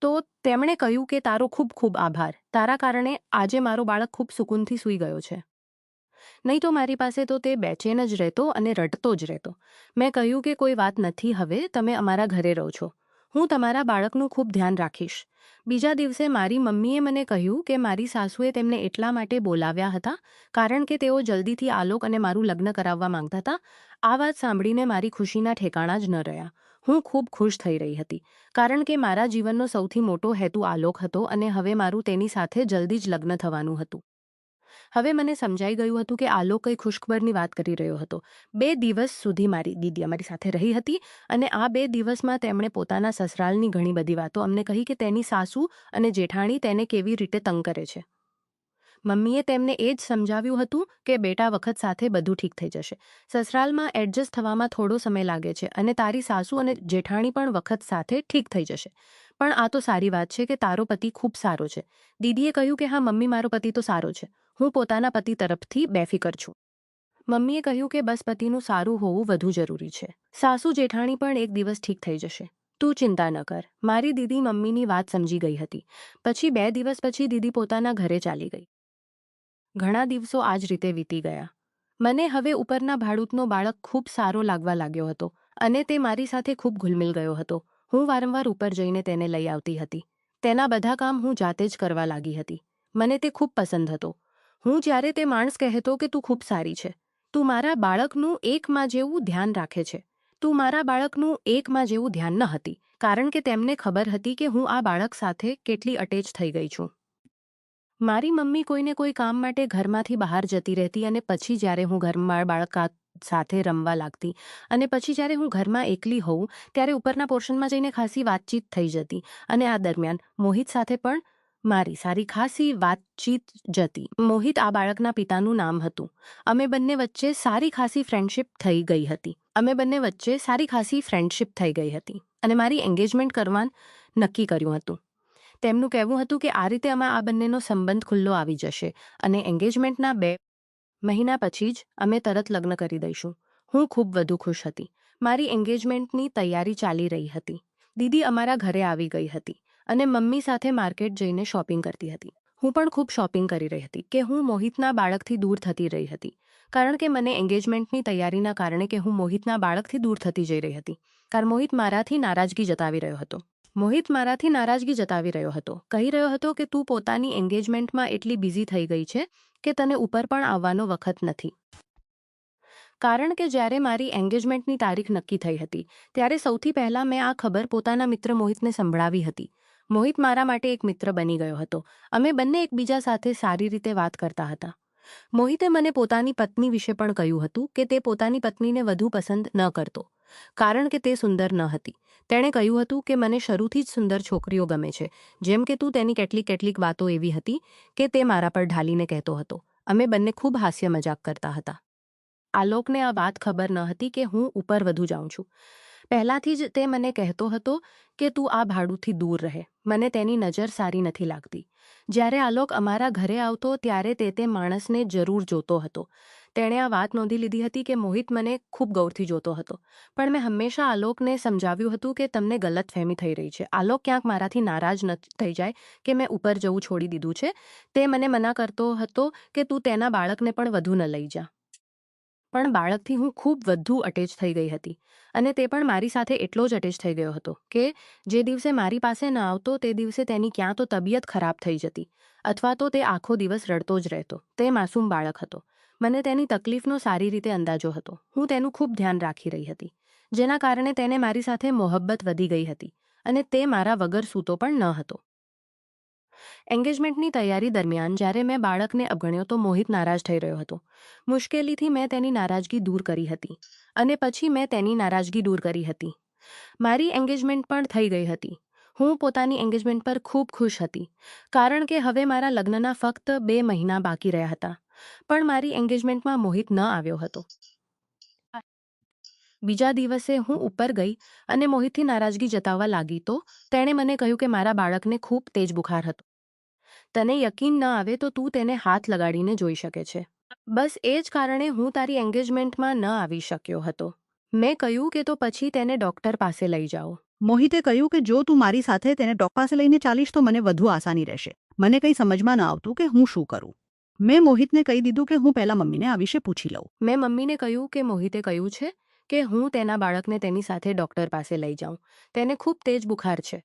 તો તેમણે કહ્યું કે તારો ખૂબ ખૂબ આભાર. તારા કારણે આજે મારો બાળક ખૂબ સુકૂનથી સૂઈ ગયો છે. નહીં તો મારી પાસે તો તે બેચેન જ રહેતો અને રડતો જ રહેતો. મેં કહ્યું કે કોઈ વાત નથી, હવે તમે અમારા ઘરે રહો છો. હું તમારા બાળકનું ખૂબ ધ્યાન રાખીશ. બીજા દિવસે મારી મમ્મીએ મને કહ્યું કે મારી સાસુએ તેમને એટલા માટે બોલાવ્યા હતા કારણ કે તેઓ જલ્દીથી આલોક અને મારું લગ્ન કરાવવા માંગતા હતા. આ વાત સાંભળીને મારી ખુશીના ઠેકાણા જ ન રહ્યા. હું ખૂબ ખુશ થઈ રહી હતી કારણ કે મારા જીવનનો સૌથી મોટો હેતુ આલોક હતો અને હવે મારું તેની સાથે જલ્દી જ લગ્ન થવાનું હતું. હવે મને સમજાઈ ગયું હતું કે આલોક કઈ ખુશખબરની વાત કરી રહ્યો હતો. 2 દિવસ સુધી મારી દીદી અમારી સાથે રહી હતી અને આ 2 દિવસમાં તેમણે પોતાના સસરાલની ઘણી બધી વાતો અમને કહી કે તેની સાસુ અને જેઠાણી તેને કેવી રીતે તંગ કરે છે. મમ્મીએ તેમને એ જ સમજાવ્યું હતું કે બેટા, વખત સાથે બધું ઠીક થઈ જશે. સસરાલમાં એડજસ્ટ થવામાં થોડો સમય લાગે છે અને તારી સાસુ અને જેઠાણી પણ વખત સાથે ઠીક થઈ જશે. પણ આ તો સારી વાત છે કે તારો પતિ ખૂબ સારો છે. દીદીએ કહ્યું કે હા મમ્મી, મારો પતિ તો સારો છે. હું પોતાના પતિ તરફથી બેફિકર છું. મમ્મીએ કહ્યું કે બસ પતિનું સારું હોવું વધુ જરૂરી છે. સાસુ જેઠાણી પણ એક દિવસ ઠીક થઈ જશે. તું ચિંતા ન કર. મારી દીદી મમ્મીની વાત સમજી ગઈ હતી. પછી 2 દિવસ પછી દીદી પોતાના ઘરે ચાલી ગઈ. ઘણા દિવસો આ જ રીતે વીતી ગયા. મને હવે ઉપરના ભાડૂતનો બાળક ખૂબ સારો લાગવા લાગ્યો હતો અને તે મારી સાથે ખૂબ ઘુલમિલ ગયો હતો. હું વારંવાર ઉપર જઈને તેને લઈ આવતી હતી. તેના બધા કામ હું જાતે જ કરવા લાગી હતી. મને તે ખૂબ પસંદ હતો. હું જ્યારે તે માણસ કહેતો કે તું ખૂબ સારી છે, તું મારા બાળકનું એક માં જેવું ધ્યાન રાખે છે, તું મારા બાળકનું એક માં જેવું ધ્યાન ન હતી, કારણ કે તેમને ખબર હતી કે હું આ બાળક સાથે કેટલી અટેચ થઈ ગઈ છું. મારી મમ્મી કોઈને કોઈ કામ માટે ઘરમાંથી બહાર જતી રહેતી અને પછી જ્યારે હું ઘરમાં બાળક સાથે રમવા લાગતી અને પછી જ્યારે હું ઘરમાં એકલી હોઉં ત્યારે ઉપરના પોર્શનમાં જઈને ખાસી વાતચીત થઈ જતી અને આ દરમિયાન મોહિત સાથે પણ મારી સારી ખાસી વાતચીત જતી. મોહિત આ બાળકના પિતાનું નામ હતું. અમે બંને વચ્ચે સારી ખાસી ફ્રેન્ડશિપ થઈ ગઈ હતી અને મારી એન્ગેજમેન્ટ કરવાનું નક્કી કર્યું હતું. તેમનું કહેવું હતું કે આ રીતે આ બંનેનો સંબંધ ખુલ્લો આવી જશે અને એન્ગેજમેન્ટના 2 મહિના પછી જ અમે તરત લગ્ન કરી દઈશું. હું ખૂબ વધુ ખુશ હતી. મારી એન્ગેજમેન્ટની તૈયારી ચાલી રહી હતી. દીદી અમારા ઘરે આવી ગઈ હતી અને મમ્મી સાથે માર્કેટ જઈને શોપિંગ કરતી હતી. હું પણ ખૂબ શોપિંગ કરી રહી હતી કે હું મોહિતના બાળકથી દૂર થતી રહી હતી, કારણ કે મને એન્ગેજમેન્ટની તૈયારીના કારણે કે હું મોહિતના બાળકથી દૂર થતી જઈ રહી હતી. કારણ મોહિત મારાથી નારાજગી જતાવી રહ્યો હતો. કહી રહ્યો હતો કે તું પોતાની એન્ગેજમેન્ટમાં એટલી બિઝી થઈ ગઈ છે કે તને ઉપર પણ આવવાનો વખત નથી. કારણ કે જ્યારે મારી એન્ગેજમેન્ટની તારીખ નક્કી થઈ હતી ત્યારે સૌથી પહેલાં મેં આ ખબર પોતાના મિત્ર મોહિતને સંભળાવી હતી. મોહિત મારા માટે એક મિત્ર બની ગયો હતો. અમે બંને એકબીજા સાથે સારી રીતે વાત કરતા હતા. મોહિતે મને પોતાની પત્ની વિશે પણ કહ્યું હતું કે તે પોતાની પત્નીને વધુ પસંદ ન કરતો કારણ કે તે સુંદર ન હતી. તેણે કહ્યું હતું કે મને શરૂથી જ સુંદર છોકરીઓ ગમે છે, જેમ કે તું. તેની કેટલીક વાતો એવી હતી કે તે મારા પર ઢાલીને કહેતો હતો. અમે બંને ખૂબ હાસ્ય મજાક કરતા હતા. આલોકને આ વાત ખબર ન હતી કે હું ઉપર વધુ જાઉં છું. પહેલાંથી જ તે મને કહેતો હતો કે તું આ ભાડુંથી દૂર રહે. મને તેની નજર સારી નથી લાગતી. જ્યારે આલોક અમારા ઘરે આવતો ત્યારે તે માણસને જરૂર જોતો હતો. તેણે આ વાત નોંધી લીધી હતી કે મોહિત મને ખૂબ ગૌરથી જોતો હતો. પણ મેં હંમેશા આલોકને સમજાવ્યું હતું કે તમને ગલતફહેમી થઈ રહી છે. આલોક ક્યાંક મારાથી નારાજ ન થઈ જાય કે મેં ઉપર જવું છોડી દીધું છે. તે મને મના કરતો હતો કે તું તેના બાળકને પણ વધુ ન લઈ જા. પણ બાળકથી હું ખૂબ વધુ અટેચ થઈ ગઈ હતી અને તે પણ મારી સાથે એટલો જ અટેચ થઈ ગયો હતો કે જે દિવસે મારી પાસે ન આવતો તે દિવસે તેની ક્યાં તો તબિયત ખરાબ થઈ જતી અથવા તો તે આખો દિવસ રડતો જ રહેતો. તે માસૂમ બાળક હતો. મને તેની તકલીફનો સારી રીતે અંદાજો હતો. હું તેનું ખૂબ ધ્યાન રાખી રહી હતી, જેના કારણે તેને મારી સાથે મોહબ્બત વધી ગઈ હતી અને તે મારા વગર સૂતો પણ ન હતો. એન્ગેજમેન્ટની તૈયારી દરમિયાન જ્યારે મેં બાળકને અવગણ્યો તો મોહિત નારાજ થઈ રહ્યો હતો. મુશ્કેલીથી મેં તેની નારાજગી દૂર કરી હતી અને પછી મેં તેની નારાજગી દૂર કરી હતી. મારી એન્ગેજમેન્ટ પણ થઈ ગઈ હતી. હું પોતાની એન્ગેજમેન્ટ પર ખૂબ ખુશ હતી કારણ કે હવે મારા લગ્નના ફક્ત 2 મહિના બાકી રહ્યા હતા. પણ મારી એન્ગેજમેન્ટમાં મોહિત ન આવ્યો હતો. બીજા દિવસે હું ઉપર ગઈ અને મોહિતથી નારાજગી જતાવવા લાગી તો તેણે મને કહ્યું કે મારા બાળકને ખૂબ તેજ બુખાર હતો. તને યકીન ન આવે તો તું તેને હાથ લગાડીને જોઈ શકે છે. બસ એ જ કારણે હું તારી એન્ગેજમેન્ટમાં ન આવી શક્યો હતો. મેં કહ્યું કે તો પછી તેને ડૉક્ટર પાસે લઈ જાઓ. મોહિતે કહ્યું કે જો તું મારી સાથે તેને ડોક્ટર પાસે લઈને ચાલીશ તો મને વધુ આસાની રહેશે. મને કંઈ સમજમાં ન આવતું કે હું શું કરું. મેં મોહિતને કહી દીધું કે હું પહેલાં મમ્મીને આ વિશે પૂછી લઉં. મેં મમ્મીને કહ્યું કે મોહિતે કહ્યું છે કે હું તેના બાળકને તેની સાથે ડૉક્ટર પાસે લઈ જાઉં. તેને ખૂબ તેજ બુખાર છે.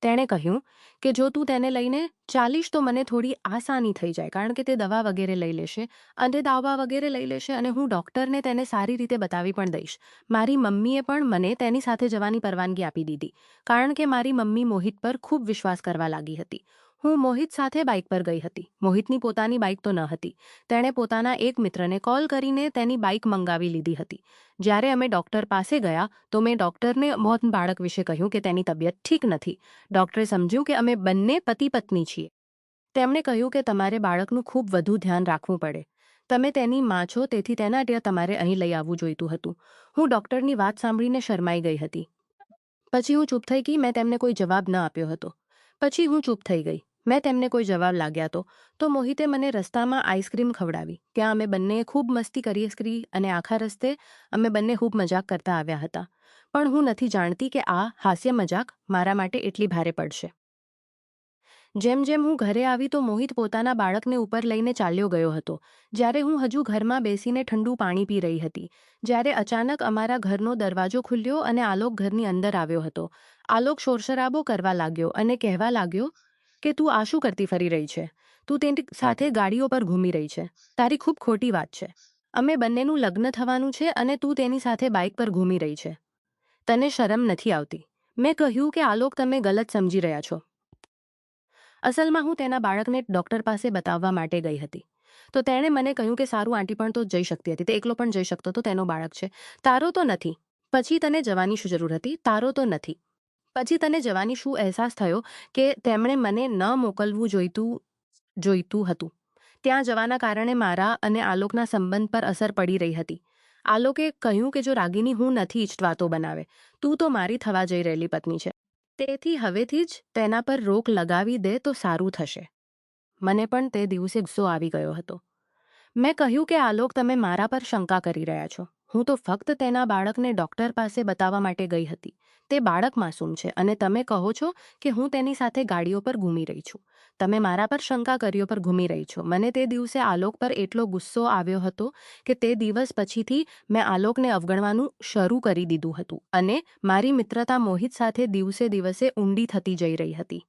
તેણે કહ્યું કે જો તું તેને લઈને ચાલીશ તો મને થોડી આસાની થઈ જાય કારણ કે તે દવા વગેરે લઈ લેશે અને દાવા વગેરે લઈ લેશે અને હું ડૉક્ટરને તેને સારી રીતે બતાવી પણ દઈશ. મારી મમ્મીએ પણ મને તેની સાથે જવાની પરવાનગી આપી દીધી કારણ કે મારી મમ્મી મોહિત પર ખૂબ વિશ્વાસ કરવા લાગી હતી. હું મોહિત સાથે બાઇક પર ગઈ હતી. મોહિતની પોતાની બાઇક તો ન હતી. તેણે પોતાના એક મિત્રને કોલ કરીને તેની બાઇક મંગાવી લીધી હતી. જ્યારે અમે ડૉક્ટર પાસે ગયા તો મેં ડૉક્ટરને મોહન બાળક વિશે કહ્યું કે તેની તબિયત ઠીક નથી. ડૉક્ટરે સમજ્યું કે અમે બંને પતિ પત્ની છીએ. તેમણે કહ્યું કે તમારે બાળકનું ખૂબ વધુ ધ્યાન રાખવું પડે. તમે તેની માં છો તેથી તેના માટે તમારે અહીં લઈ આવવું જોઈતું હતું. હું ડૉક્ટરની વાત સાંભળીને શરમાઈ ગઈ હતી. પછી હું ચૂપ થઈ ગઈ. મેં તેમને કોઈ જવાબ ન આપ્યો હતો. પછી હું ચૂપ થઈ ગઈ. મેં તેમને કોઈ જવાબ લાગ્યા તો મોહિતે મને રસ્તામાં આઈસ્ક્રીમ ખવડાવી. ત્યાં અમે બંનેએ ખૂબ મસ્તી કરી અને આખા રસ્તે અમે બંને ખૂબ મજાક કરતા આવ્યા હતા. પણ હું નથી જાણતી કે આ હાસ્ય મજાક મારા માટે એટલી ભારે પડશે. જેમ જેમ હું ઘરે આવી તો મોહિત પોતાના બાળકને ઉપર લઈને ચાલ્યો ગયો હતો. જ્યારે હું હજુ ઘરમાં બેસીને ઠંડુ પાણી પી રહી હતી જ્યારે અચાનક અમારા ઘરનો દરવાજો ખુલ્યો અને આલોક ઘરની અંદર આવ્યો હતો. આલોક શોરશરાબો કરવા લાગ્યો અને કહેવા લાગ્યો કે તું આ શું કરતી ફરી રહી છે? તું તેની સાથે ગાડીઓ પર ઘૂમી રહી છે. તારી ખૂબ ખોટી વાત છે. અમે બંનેનું લગ્ન થવાનું છે અને તું તેની સાથે બાઇક પર ઘૂમી રહી છે. તને શરમ નથી આવતી? મેં કહ્યું કે આલોક તમે ગલત સમજી રહ્યા છો. અસલમાં હું તેના બાળકને ડૉક્ટર પાસે બતાવવા માટે ગઈ હતી. તો તેણે મને કહ્યું કે સારું આંટી પણ તો જઈ શકતી હતી. તે એકલો પણ જઈ શકતો હતો. તેનો બાળક છે. તારો તો નથી. પછી તને જવાની શું જરૂર હતી? તારો તો નથી. પછી તને જવાની શું અહેસાસ થયો કે તેમણે મને ન મોકલવું જોઈતું હતું? ત્યાં જવાના કારણે મારા અને આલોકના સંબંધ પર અસર પડી રહી હતી. આલોકે કહ્યું કે જો રાગિની હું નથી ઈચ્છતી વાતો બનાવે. તું તો મારી થવા જઈ રહેલી પત્ની છે. તેથી હવેથી જ તેના પર રોક લગાવી દે તો સારું થશે. મને પણ તે દિવસે ગુસ્સો આવી ગયો હતો. મેં કહ્યું કે આલોક તમે મારા પર શંકા કરી રહ્યા છો. હું તો ફક્ત તેના બાળકને ડૉક્ટર પાસે બતાવવા માટે ગઈ હતી. તે બાળક માસૂમ છે અને તમે કહો છો કે હું તેની સાથે ગાડીઓ પર ઘૂમી રહી છું. તમે મારા પર શંકા કરીઓ પર ઘૂમી રહી છો. મને તે દિવસે આલોક પર એટલો ગુસ્સો આવ્યો હતો કે તે દિવસ પછીથી મેં આલોકને અવગણવાનું શરૂ કરી દીધું હતું અને મારી મિત્રતા મોહિત સાથે દિવસે દિવસે ઊંડી થતી જઈ રહી હતી.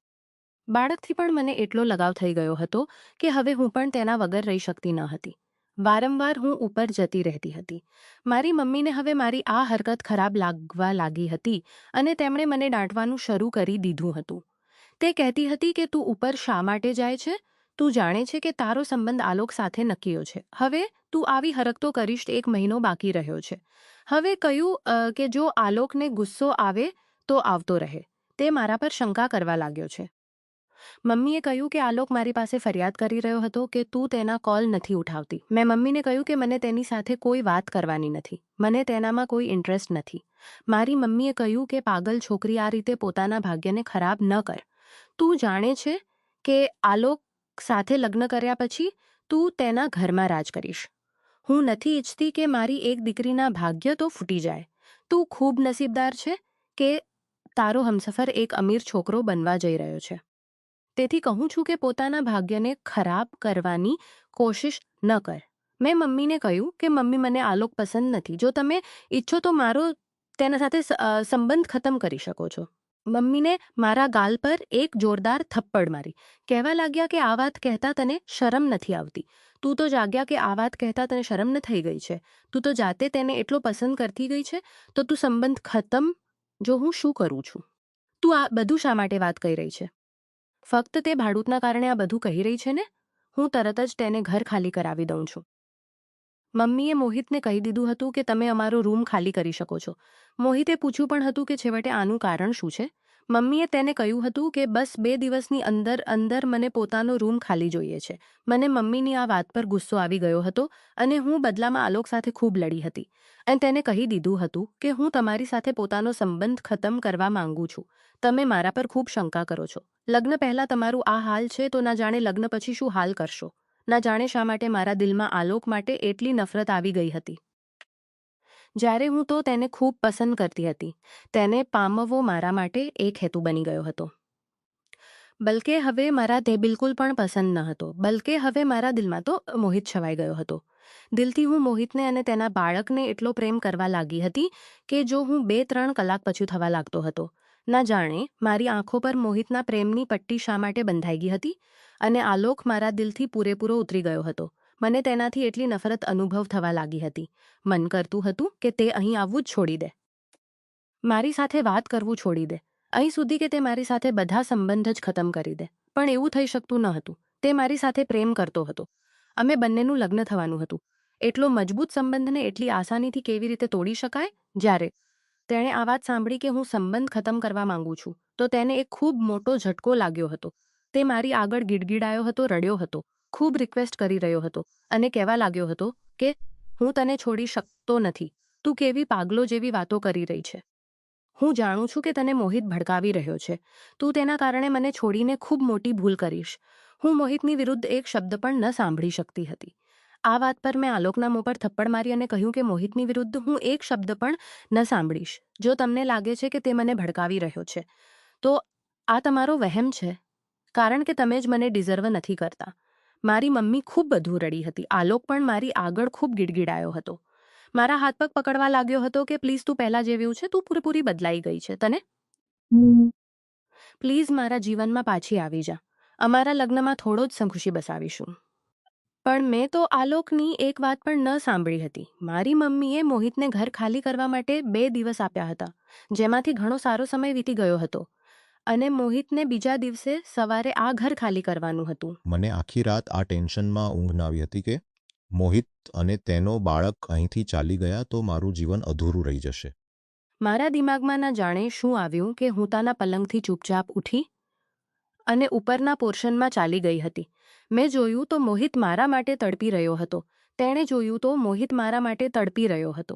બાળકથી પણ મને એટલો લગાવ થઈ ગયો હતો કે હવે હું પણ તેના વગર રહી શકતી ન હતી. વારંવાર હું ઉપર જતી રહેતી હતી. મારી મમ્મીને હવે મારી આ હરકત ખરાબ લાગવા લાગી હતી અને તેમણે મને ડાંટવાનું શરૂ કરી દીધું હતું. તે કહેતી હતી કે તું ઉપર શા માટે જાય છે? તું જાણે છે કે તારો સંબંધ આલોક સાથે નક્કીયો છે. હવે તું આવી હરકતો કરીશ. 1 મહિનો બાકી રહ્યો છે. હવે કહ્યું કે જો આલોકને ગુસ્સો આવે તો આવતો રહે. તે મારા પર શંકા કરવા લાગ્યો છે. મમ્મીએ કહ્યું કે આલોક મારી પાસે ફરિયાદ કરી રહ્યો હતો કે તું તેના કોલ નથી ઉઠાવતી. મેં મમ્મીને કહ્યું કે મને તેની સાથે કોઈ વાત કરવાની નથી. મને તેનામાં કોઈ ઇન્ટરેસ્ટ નથી. મારી મમ્મીએ કહ્યું કે પાગલ છોકરી, આ રીતે પોતાના ભાગ્યને ખરાબ ન કર. તું જાણે છે કે આલોક સાથે લગ્ન કર્યા પછી તું તેના ઘરમાં રાજ કરીશ. હું નથી ઈચ્છતી કે મારી એક દીકરીના ભાગ્ય તો ફૂટી જાય. તું ખૂબ નસીબદાર છે કે તારો હમસફર એક અમીર છોકરો બનવા જઈ રહ્યો છે. તેથી કહું છું કે પોતાના ભાગ્યને ખરાબ કરવાની કોશિશ ન કર. મેં મમ્મીને કહ્યું કે મમ્મી, મને આલોક પસંદ નથી. જો તમે ઈચ્છો તો મારો તેના સાથે સંબંધ ખતમ કરી શકો છો. મમ્મીને મારા ગાલ પર એક જોરદાર થપ્પડ મારી. કહેવા લાગ્યા કે આ વાત કહેતા તને શરમ નથી આવતી. તું તો જાગ્યા કે આ વાત કહેતા તને શરમ ન થઈ ગઈ છે. તું તો જાતે તેને એટલો પસંદ કરતી ગઈ છે તો તું સંબંધ ખતમ. જો હું શું કરું છું? તું આ બધું શા માટે વાત કહી રહી છે? ફક્ત તે ભાડૂતના કારણે આ બધું કહી રહી છે ને? હું તરત જ તેને ઘર ખાલી કરાવી દઉં છું. મમ્મીએ મોહિતને કહી દીધું હતું કે તમે અમારો રૂમ ખાલી કરી શકો છો. મોહિતે પૂછ્યું પણ હતું કે છેવટે આનું કારણ શું છે. મમ્મીએ તેને કહ્યું હતું કે બસ 2 દિવસની અંદર મને પોતાનો રૂમ ખાલી જોઈએ છે. મને મમ્મીની આ વાત પર ગુસ્સો આવી ગયો હતો અને હું બદલામાં આલોક સાથે ખૂબ લડી હતી અને તેને કહી દીધું હતું કે હું તમારી સાથે પોતાનો સંબંધ ખતમ કરવા માંગુ છું. તમે મારા પર ખૂબ શંકા કરો છો. લગ્ન પહેલાં તમારું આ હાલ છે તો ના જાણે લગ્ન પછી શું હાલ કરશો. ના જાણે શા માટે મારા દિલમાં આલોક માટે એટલી નફરત આવી ગઈ હતી. જ્યારે હું તો તેને ખૂબ પસંદ કરતી હતી. તેને પામવો મારા માટે એક હેતુ બની ગયો હતો. બલકે હવે મારા તે બિલકુલ પણ પસંદ ન હતો. બલકે હવે મારા દિલમાં તો મોહિત છવાઈ ગયો હતો. દિલથી હું મોહિતને અને તેના બાળકને એટલો પ્રેમ કરવા લાગી હતી કે જો હું 2-3 કલાક પછી થવા લાગતો હતો. ના જાણે મારી આંખો પર મોહિતના પ્રેમની પટ્ટી શા માટે બંધાઈ ગઈ હતી અને આલોક મારા દિલથી પૂરેપૂરો ઉતરી ગયો હતો. મને તેનાથી એટલી નફરત અનુભવ થવા લાગી હતી. મન કરતું હતું કે તે અહીં આવવું જ છોડી દે. મારી સાથે વાત કરવું છોડી દે. અહીં સુધી કે તે મારી સાથે બધા સંબંધ જ ખતમ કરી દે. પણ એવું થઈ શકતું ન હતું. તે મારી સાથે પ્રેમ કરતો હતો. અમે બંનેનું લગ્ન થવાનું હતું. એટલો મજબૂત સંબંધને એટલી આસાનીથી કેવી રીતે તોડી શકાય? જ્યારે તેણે આ વાત સાંભળી કે હું સંબંધ ખતમ કરવા માંગુ છું તો તેને એક ખૂબ મોટો ઝટકો લાગ્યો હતો. તે મારી આગળ ગીડગીડાયો હતો, રડ્યો હતો, ખૂબ રિક્વેસ્ટ કરી રહ્યો હતો અને કહેવા લાગ્યો હતો કે હું તને છોડી શકતો નથી. તું કેવી પાગલો જેવી વાતો કરી રહી છે. હું જાણું છું કે તને મોહિત ભડકાવી રહ્યો છે. તું તેના કારણે મને છોડીને ખૂબ મોટી ભૂલ કરીશ. હું મોહિતની વિરુદ્ધ એક શબ્દ પણ ન સાંભળી શકતી હતી. આ વાત પર મેં આલોકના મોં પર થપ્પડ મારી અને કહ્યું કે મોહિતની વિરુદ્ધ હું એક શબ્દ પણ ન સાંભળીશ. જો તમને લાગે છે કે તે મને ભડકાવી રહ્યો છે તો આ તમારો વહેમ છે. કારણ કે તમે જ મને ડિઝર્વ નથી કરતા. મારી મમ્મી ખૂબ બધું રડી હતી. આલોક પણ મારી આગળ ખૂબ ગીડગીડાયો હતો. મારા હાથ પગ પકડવા લાગ્યો હતો કે પ્લીઝ તું પહેલાં જેવું છે. તું પૂરેપૂરી બદલાઈ ગઈ છે. તને પ્લીઝ મારા જીવનમાં પાછી આવી જા. અમારા લગ્નમાં થોડો જ ખુશી બસાવીશું. પણ મેં તો આલોકની એક વાત પણ ન સાંભળી હતી. મારી મમ્મીએ મોહિતને ઘર ખાલી કરવા માટે 2 દિવસ આપ્યા હતા, જેમાંથી ઘણો સારો સમય વીતી ગયો હતો અને મોહિતને બીજા દિવસે સવારે આ ઘર ખાલી કરવાનું હતું. મને આખી રાત આ ટેન્શનમાં ઊંઘ ન આવી હતી કે મોહિત અને તેનો બાળક અહીંથી ચાલી ગયા તો મારું જીવન અધૂરું રહી જશે. મારા દિમાગમાં ના જાણે શું આવ્યું કે હું તાના પલંગથી ચૂપચાપ ઉઠી અને ઉપરના પોર્શનમાં ચાલી ગઈ હતી. મેં જોયું તો મોહિત મારા માટે તડપી રહ્યો હતો. તેણે જોયું તો મોહિત મારા માટે તડપી રહ્યો હતો.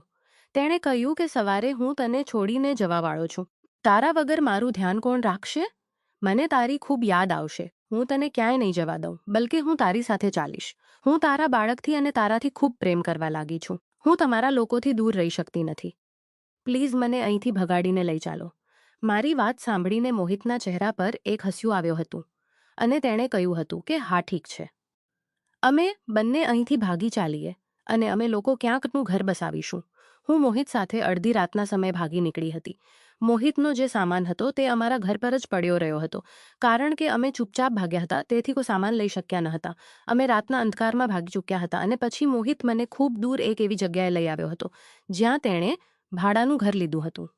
તેણે કહ્યું કે સવારે હું તને છોડીને જવાવાળો છું. તારા વગર મારું ધ્યાન કોણ રાખશે? મને તારી ખૂબ યાદ આવશે. હું તને ક્યાંય નહીં જવા દઉં. બલકે હું તારી સાથે ચાલીશ. હું તારા બાળકથી અને તારાથી ખૂબ પ્રેમ કરવા લાગી છું. હું તમારા લોકોથી દૂર રહી શકતી નથી. પ્લીઝ મને અહીંથી ભગાડીને લઈ ચાલો. મારી વાત સાંભળીને મોહિતના ચહેરા પર એક હસ્યું આવ્યું હતું અને તેણે કહ્યું હતું કે હા, ઠીક છે. અમે બંને અહીંથી ભાગી ચાલીએ અને અમે લોકો ક્યાંકનું ઘર બસાવીશું. હું મોહિત સાથે અડધી રાતના સમયે ભાગી નીકળી હતી. મોહિતનો જે સામાન હતો તે અમારા ઘર પર જ પડ્યો રહ્યો હતો. કારણ કે અમે ચૂપચાપ ભાગ્યા હતા તેથી કોઈ સામાન લઈ શક્યા ન હતા. અમે રાતના અંધકારમાં ભાગી ચૂક્યા હતા અને પછી મોહિત મને ખૂબ દૂર એક એવી જગ્યાએ લઈ આવ્યો હતો જ્યાં તેણે ભાડાનું ઘર લીધું હતું.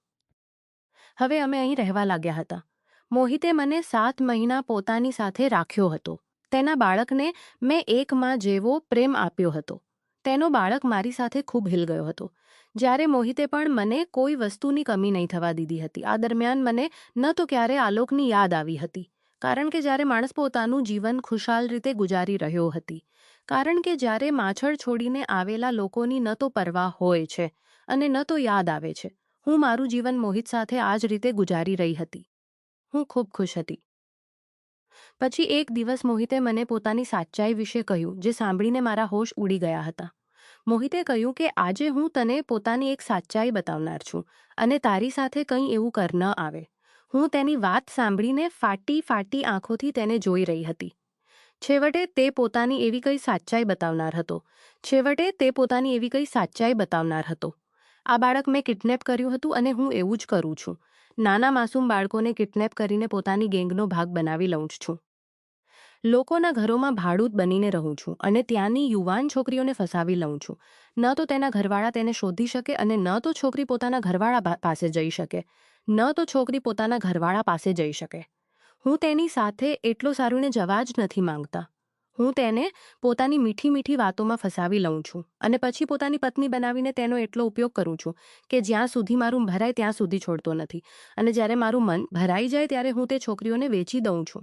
હવે અમે અહીં રહેવા લાગ્યા હતા. મોહિતે મને 7 મહિના પોતાની સાથે રાખ્યો હતો. તેના બાળકને મેં એક માં જેવો પ્રેમ આપ્યો હતો. તેનો બાળક મારી સાથે ખૂબ હિલ ગયો હતો. જ્યારે મોહિતે પણ મને કોઈ વસ્તુની કમી નહીં થવા દીધી હતી. આ દરમિયાન મને ન તો ક્યારે આલોકની યાદ આવી હતી, કારણ કે જ્યારે માણસ પોતાનું જીવન ખુશાલ રીતે ગુજારી રહ્યો હતી, કારણ કે જ્યારે માછડ છોડીને આવેલા લોકોની ન તો પરવા હોય છે અને ન તો યાદ આવે છે, હું મારું જીવન મોહિત સાથે આ જ રીતે ગુજારી રહી હતી. હું ખૂબ ખુશ હતી. પછી એક દિવસ મોહિતે મને પોતાની સાચ્ચાઈ વિશે કહ્યું, જે સાંભળીને મારા હોશ ઉડી ગયા હતા. મોહિતે કહ્યું કે આજે હું તને પોતાની એક સાચ્ચાઈ બતાવનાર છું અને તારી સાથે કંઈ એવું કર ન આવે. હું તેની વાત સાંભળીને ફાટી ફાટી આંખોથી તેને જોઈ રહી હતી. છેવટે તે પોતાની એવી કઈ સાચ્ચાઈ બતાવનાર હતો. આ બાળક મેં કિડનેપ કર્યું હતું અને હું એવું જ કરું છું. નાના માસૂમ બાળકોને કિડનેપ કરીને પોતાની ગેંગનો ભાગ બનાવી લઉં છું. લોકોના ઘરોમાં ભાડૂત બનીને રહું છું અને ત્યાંની યુવાન છોકરીઓને ફસાવી લઉં છું. ન તો તેના ઘરવાળા તેને શોધી શકે અને ન તો છોકરી પોતાના ઘરવાળા પાસે જઈ શકે. હું તેની સાથે એટલો સારું જવા જ નથી માંગતા. હું તેને પોતાની મીઠી મીઠી વાતોમાં ફસાવી લઉં છું અને પછી પોતાની પત્ની બનાવીને તેનો એટલો ઉપયોગ કરું છું કે જ્યાં સુધી મારું ભરાય ત્યાં સુધી છોડતો નથી, અને જ્યારે મારું મન ભરાઈ જાય ત્યારે હું તે છોકરીઓને વેચી દઉં છું.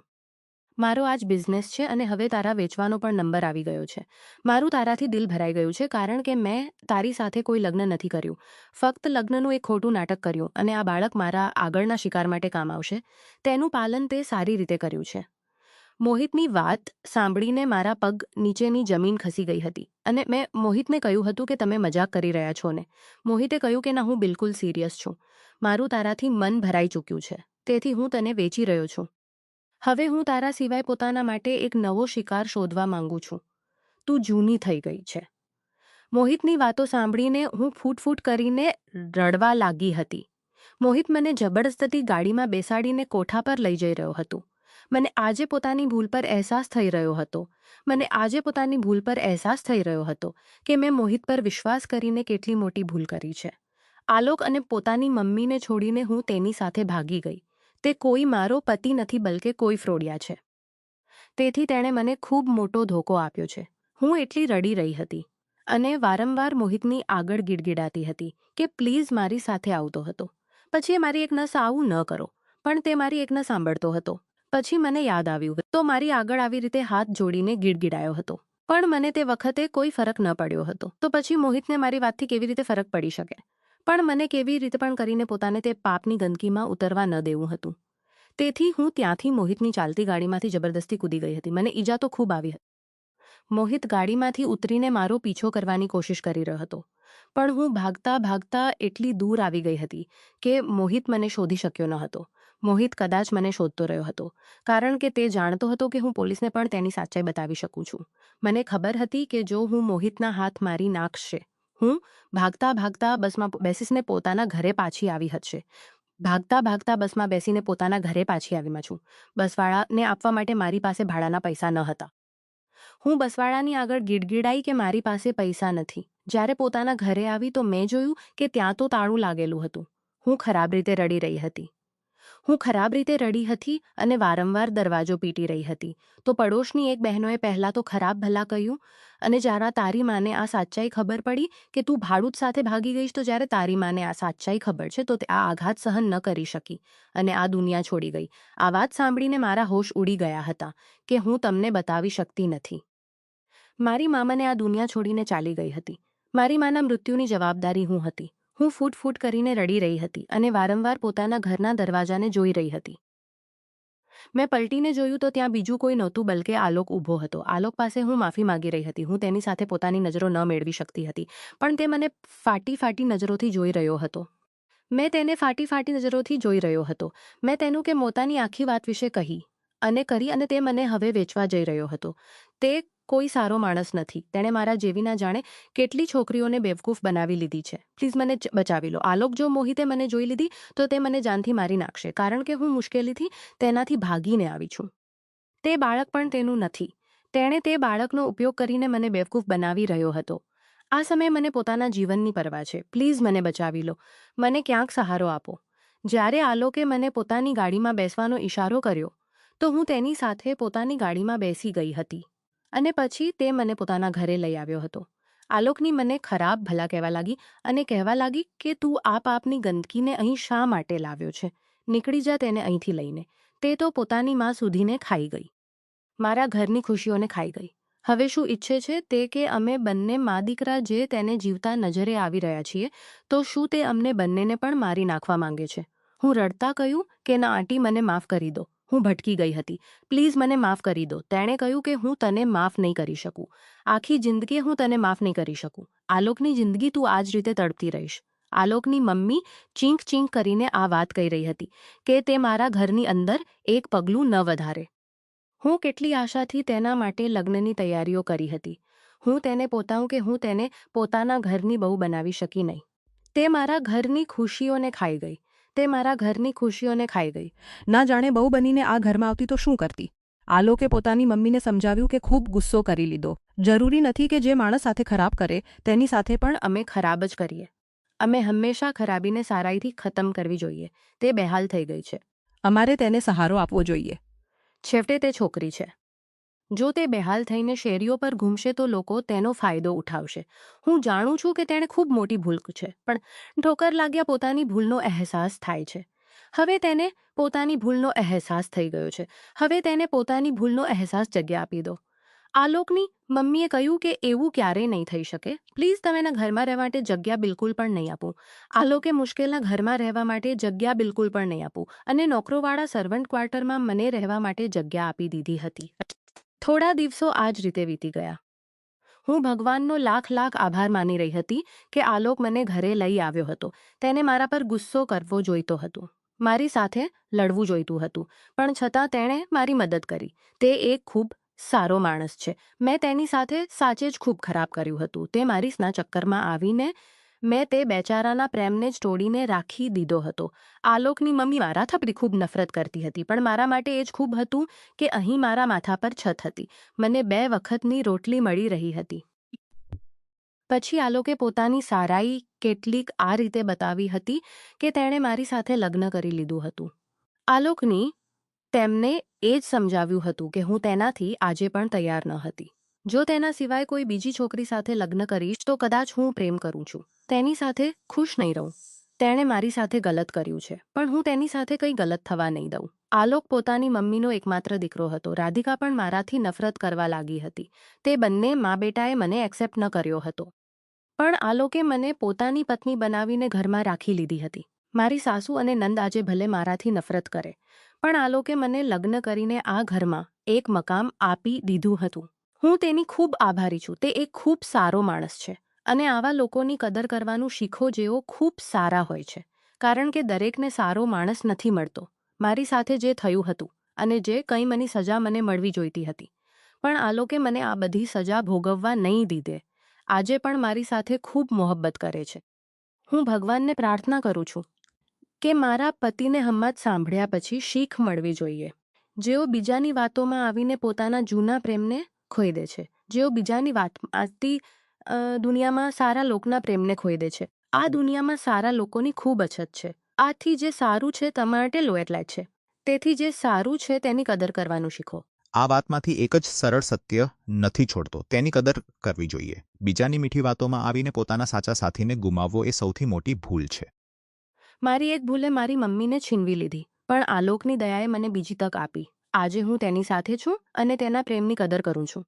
મારો આ જ બિઝનેસ છે અને હવે તારા વેચવાનો પણ નંબર આવી ગયો છે. મારું તારાથી દિલ ભરાઈ ગયું છે કારણ કે મેં તારી સાથે કોઈ લગ્ન નથી કર્યું. ફક્ત લગ્નનું એક ખોટું નાટક કર્યું અને આ બાળક મારા આગળના શિકાર માટે કામ આવશે. તેનું પાલન તે સારી રીતે કર્યું છે. મોહિતની વાત સાંભળીને મારા પગ નીચેની જમીન ખસી ગઈ હતી અને મેં મોહિતને કહ્યું હતું કે તમે મજાક કરી રહ્યા છો ને. મોહિતે કહ્યું કે ના, હું બિલકુલ સિરિયસ છું. મારું તારાથી મન ભરાઈ ચૂક્યું છે, તેથી હું તને વેચી રહ્યો છું. હવે હું તારા સિવાય પોતાના માટે એક નવો શિકાર શોધવા માંગુ છું. તું જૂની થઈ ગઈ છે. મોહિતની વાતો સાંભળીને હું ફૂટ કરીને રડવા લાગી હતી. મોહિત મને જબરદસ્તી ગાડીમાં બેસાડીને કોઠા પર લઈ જઈ રહ્યો હતો. મને આજે પોતાની ભૂલ પર અહેસાસ થઈ રહ્યો હતો કે મેં મોહિત પર વિશ્વાસ કરીને કેટલી મોટી ભૂલ કરી છે. આલોક અને પોતાની મમ્મીને છોડીને હું તેની સાથે ભાગી ગઈ. તે કોઈ મારો પતિ નથી, બલકે કોઈ ફ્રોડિયા છે. તેથી તેણે મને ખૂબ મોટો ધોકો આપ્યો છે. હું એટલી રડી રહી હતી અને વારંવાર મોહિતની આગળ ગીડગીડાતી હતી કે પ્લીઝ મારી સાથે આવતો હતો. પછી એ મારી એક ન આવું ન કરો, પણ તે મારી એક ન સાંભળતો હતો. પછી મને યાદ આવ્યું તો મારી આગળ આવી રીતે હાથ જોડીને ગીડગીડાયો હતો, પણ મને તે વખતે કોઈ ફરક ન પડ્યો હતો. તો પછી મોહિતને મારી વાતથી કેવી રીતે ફરક પડી શકે? પણ મને કેવી રીતે પણ કરીને પોતાને તે પાપની ગંદકીમાં ઉતરવા ન દેવું હતું. તેથી હું ત્યાંથી મોહિતની ચાલતી ગાડીમાંથી જબરદસ્તી કૂદી ગઈ હતી. મને ઈજા તો ખૂબ આવી હતી. મોહિત ગાડીમાંથી ઉતરીને મારો પીછો કરવાની કોશિશ કરી રહ્યો હતો, પણ હું ભાગતા એટલી દૂર આવી ગઈ હતી કે મોહિત મને શોધી શક્યો ન હતો. મોહિત કદાચ મને શોધતો રહ્યો હતો કારણ કે તે જાણતો હતો કે હું પોલીસને પણ તેની સાચ્ચાઈ બતાવી શકું છું. મને ખબર હતી કે જો હું મોહિતના હાથ મારી નાખશે, હું ભાગતા બસમાં બેસીને પોતાના ઘરે પાછી આવી છું. બસવાળાને આપવા માટે મારી પાસે ભાડાના પૈસા ન હતા. હું બસવાળાની આગળ ગીડગીડાઈ કે મારી પાસે પૈસા નથી. જ્યારે પોતાના ઘરે આવી તો મેં જોયું કે ત્યાં તો તાળું લાગેલું હતું. હું ખરાબ રીતે રડી હતી અને વારંવાર દરવાજો પીટી રહી હતી. તો પડોશની એક બહેનોએ પહેલાં તો ખરાબ ભલા કહ્યું, અને જ્યારે તારી માને આ સાચ્ચાઈ ખબર પડી કે તું ભાડૂત સાથે ભાગી ગઈશ, તો જ્યારે તારી માને આ સાચ્ચાઈ ખબર છે તો તે આ આઘાત સહન ન કરી શકી અને આ દુનિયા છોડી ગઈ. આ વાત સાંભળીને મારા હોશ ઉડી ગયા હતા કે હું તમને બતાવી શકતી નથી. મારી મા મને આ દુનિયા છોડીને ચાલી ગઈ હતી. મારી માના મૃત્યુની જવાબદારી હું હતી. હું ફૂટ કરીને રડી રહી હતી અને વારંવાર પોતાના ઘરના દરવાજાને જોઈ રહી હતી. મેં પલટીને જોયું તો ત્યાં બીજું કોઈ નહોતું, બલકે આલોક ઊભો હતો. આલોક પાસે હું માફી માંગી રહી હતી. હું તેની સાથે પોતાની નજરો ન મેળવી શકતી હતી, પણ તે મને ફાટી નજરોથી જોઈ રહ્યો હતો. મેં તેને ફાટી નજરોથી જોઈ રહ્યો હતો. મેં તેનું કે પોતાની આખી વાત વિશે કહી અને તે મને હવે વેચવા જઈ રહ્યો હતો. તે કોઈ સારો માણસ નથી. તેણે મારા જેવી ના જાણે કેટલી છોકરીઓને બેવકૂફ બનાવી લીધી છે. પ્લીઝ મને બચાવી લો. આલોક, જો મોહિતે મને જોઈ લીધી તો તે મને જાનથી મારી નાખશે, કારણ કે હું મુશ્કેલીથી તેનાથી ભાગીને આવી છું. તે બાળક પણ તેનું નથી. તેણે તે બાળકનો ઉપયોગ કરીને મને બેવકૂફ બનાવી રહ્યો હતો. આ સમયે મને પોતાના જીવનની પરવા છે. પ્લીઝ મને બચાવી લો. મને ક્યાંક સહારો આપો. જ્યારે આલોકે મને પોતાની ગાડીમાં બેસવાનો ઇશારો કર્યો તો હું તેની સાથે પોતાની ગાડીમાં બેસી ગઈ હતી અને પછી તે મને પોતાના ઘરે લઈ આવ્યો હતો. આલોકની મને ખરાબ ભલા કહેવા લાગી કે તું આ પાપની ગંદકીને અહીં શા માટે લાવ્યો છે? નીકળી જા તેને અહીંથી લઈને. તે તો પોતાની માં સુધીને ખાઈ ગઈ, મારા ઘરની ખુશીઓને ખાઈ ગઈ. હવે શું ઈચ્છે છે તે કે અમે બંને મા દીકરા જે તેને જીવતા નજરે આવી રહ્યા છીએ, તો શું તે અમને બંનેને પણ મારી નાખવા માંગે છે? હું રડતા કહ્યું કે ના આંટી, મને માફ કરી દો. હું ભટકી ગઈ હતી. પ્લીઝ મને માફ કરી દો. તેણે કહ્યું કે હું તને માફ નહીં કરી શકું. આખી જિંદગી હું તને માફ નહીં કરી શકું. આલોકની જિંદગી તું આ જ રીતે તડપતી રહીશ. આલોકની મમ્મી ચીંક ચીંક કરીને આ વાત કહી રહી હતી કે તે મારા ઘરની અંદર એક પગલું ન વધારે. હું કેટલી આશાથી તેના માટે લગ્નની તૈયારીઓ કરી હતી. હું તેને પોતાવું કે હું તેને પોતાના ઘરની બહુ બનાવી શકી નહીં. તે મારા ઘરની ખુશીઓને ખાઈ ગઈ. તે મારા ઘરની ખુશીઓને ખાઈ ગઈ. ના જાણે બહુ બનીને આ ઘરમાં આવતી તો શું કરતી? આલોકે પોતાની મમ્મીને સમજાવ્યું કે ખૂબ ગુસ્સો કરી લીધો. જરૂરી નથી કે જે માણસ સાથે ખરાબ કરે તેની સાથે પણ અમે ખરાબ જ કરીએ. અમે હંમેશા ખરાબીને સારાઈથી ખતમ કરવી જોઈએ. તે બેહાલ થઈ ગઈ છે. અમારે તેને સહારો આપવો જોઈએ. છેવટે તે છોકરી છે. જો તે બેહાલ થઈને શેરીઓ પર ઘૂમશે તો લોકો તેનો ફાયદો ઉઠાવશે. હું જાણું છું કે તેણે ખૂબ મોટી ભૂલ છે, પણ ઠોકર લાગ્યા પોતાની ભૂલનો અહેસાસ થાય છે. હવે તેને પોતાની ભૂલનો અહેસાસ થઈ ગયો છે. હવે તેને પોતાની ભૂલનો અહેસાસ જગ્યા આપી દો. આલોકની મમ્મીએ કહ્યું કે એવું ક્યારેય નહીં થઈ શકે. પ્લીઝ તમે એના ઘરમાં રહેવા માટે જગ્યા બિલકુલ પણ નહીં આપું. આલોકે મુશ્કેલના ઘરમાં રહેવા માટે જગ્યા બિલકુલ પણ નહીં આપું અને નોકરોવાળા સર્વન્ટ ક્વાર્ટરમાં મને રહેવા માટે જગ્યા આપી દીધી હતી. થોડા દિવસો આ જ રીતે વીતી ગયા. હું ભગવાનનો લાખ લાખ આભાર માની રહી હતી કે આલોક મને ઘરે લઈ આવ્યો હતો. તેને મારા પર ગુસ્સો કરવો જોઈતો હતો, મારી સાથે લડવું જોઈતું હતું, પણ છતાં તેણે મારી મદદ કરી. તે એક ખૂબ સારો માણસ છે. મેં તેની સાથે સાચે જ ખૂબ ખરાબ કર્યું હતું. તે મારી સ્ના ચક્કરમાં આવીને મેં તે બેચારાના પ્રેમને જ તોડીને રાખી દીધો હતો. આલોકની મમ્મી મારા થપથી ખૂબ નફરત કરતી હતી, પણ મારા માટે એ જ ખૂબ હતું કે અહીં મારા માથા પર છત હતી. મને 2 વખતની રોટલી મળી રહી હતી. પછી આલોકે પોતાની સારાઈ કેટલીક આ રીતે બતાવી હતી કે તેણે મારી સાથે લગ્ન કરી લીધું હતું. આલોકની તેમને એ જ સમજાવ્યું હતું કે હું તેનાથી આજે પણ તૈયાર ન હતી. જો તેના સિવાય કોઈ બીજી છોકરી સાથે લગ્ન કરીશ તો કદાચ હું પ્રેમ કરું છું. તેની સાથે ખુશ નહીં રહું. તેણે મારી સાથે ગલત કર્યું છે, પણ હું તેની સાથે કંઈ ગલત થવા નહીં દઉં. આલોક પોતાની મમ્મીનો એકમાત્ર દીકરો હતો. રાધિકા પણ મારાથી નફરત કરવા લાગી હતી. તે બંને મા બેટાએ મને એક્સેપ્ટ ન કર્યો હતો. પણ આલોકે મને પોતાની પત્ની બનાવીને ઘરમાં રાખી લીધી હતી. મારી સાસુ અને નંદ આજે ભલે મારાથી નફરત કરે, પણ આલોકે મને લગ્ન કરીને આ ઘરમાં એક મકામ આપી દીધું હતું. હું તેની ખૂબ આભારી છું. તે એક ખૂબ સારો માણસ છે અને આવા લોકોની કદર કરવાનું શીખો જેઓ ખૂબ સારા હોય છે, કારણ કે દરેકને સારો માણસ નથી મળતો. મારી સાથે જે થયું હતું અને જે કંઈ મની સજા મને મળવી જોઈતી હતી, પણ આલોકે મને આ બધી સજા ભોગવવા નહીં દીધે. આજે પણ મારી સાથે ખૂબ મોહબ્બત કરે છે. હું ભગવાનને પ્રાર્થના કરું છું કે મારા પતિને હિંમત સાંભળ્યા પછી શીખ મળવી જોઈએ. જેઓ બીજાની વાતોમાં આવીને પોતાના જૂના પ્રેમને ખોઈ દે છે, જેઓ બીજાની વાતમાંથી દુનિયામાં સારા લોકોના પ્રેમને ખોઈ દે છે. આ દુનિયામાં સારા લોકોની ખૂબ અછત છે. આથી જે સારું છે તમારા માટે લો એટલા જ છે. તેથી જે સારું છે તેની કદર કરવાનું શીખો. આ વાતમાંથી એક જ સરળ સત્ય નથી છોડતો, તેની કદર કરવી જોઈએ. બીજાની મીઠી વાતોમાં આવીને પોતાના સાચા સાથીને ગુમાવવો એ સૌથી મોટી ભૂલ છે. મારી એક ભૂલે મારી મમ્મીને છીનવી લીધી, પણ આલોકની દયાએ મને બીજી તક આપી. આજે હું તેની સાથે છું અને તેના પ્રેમની કદર કરું છું.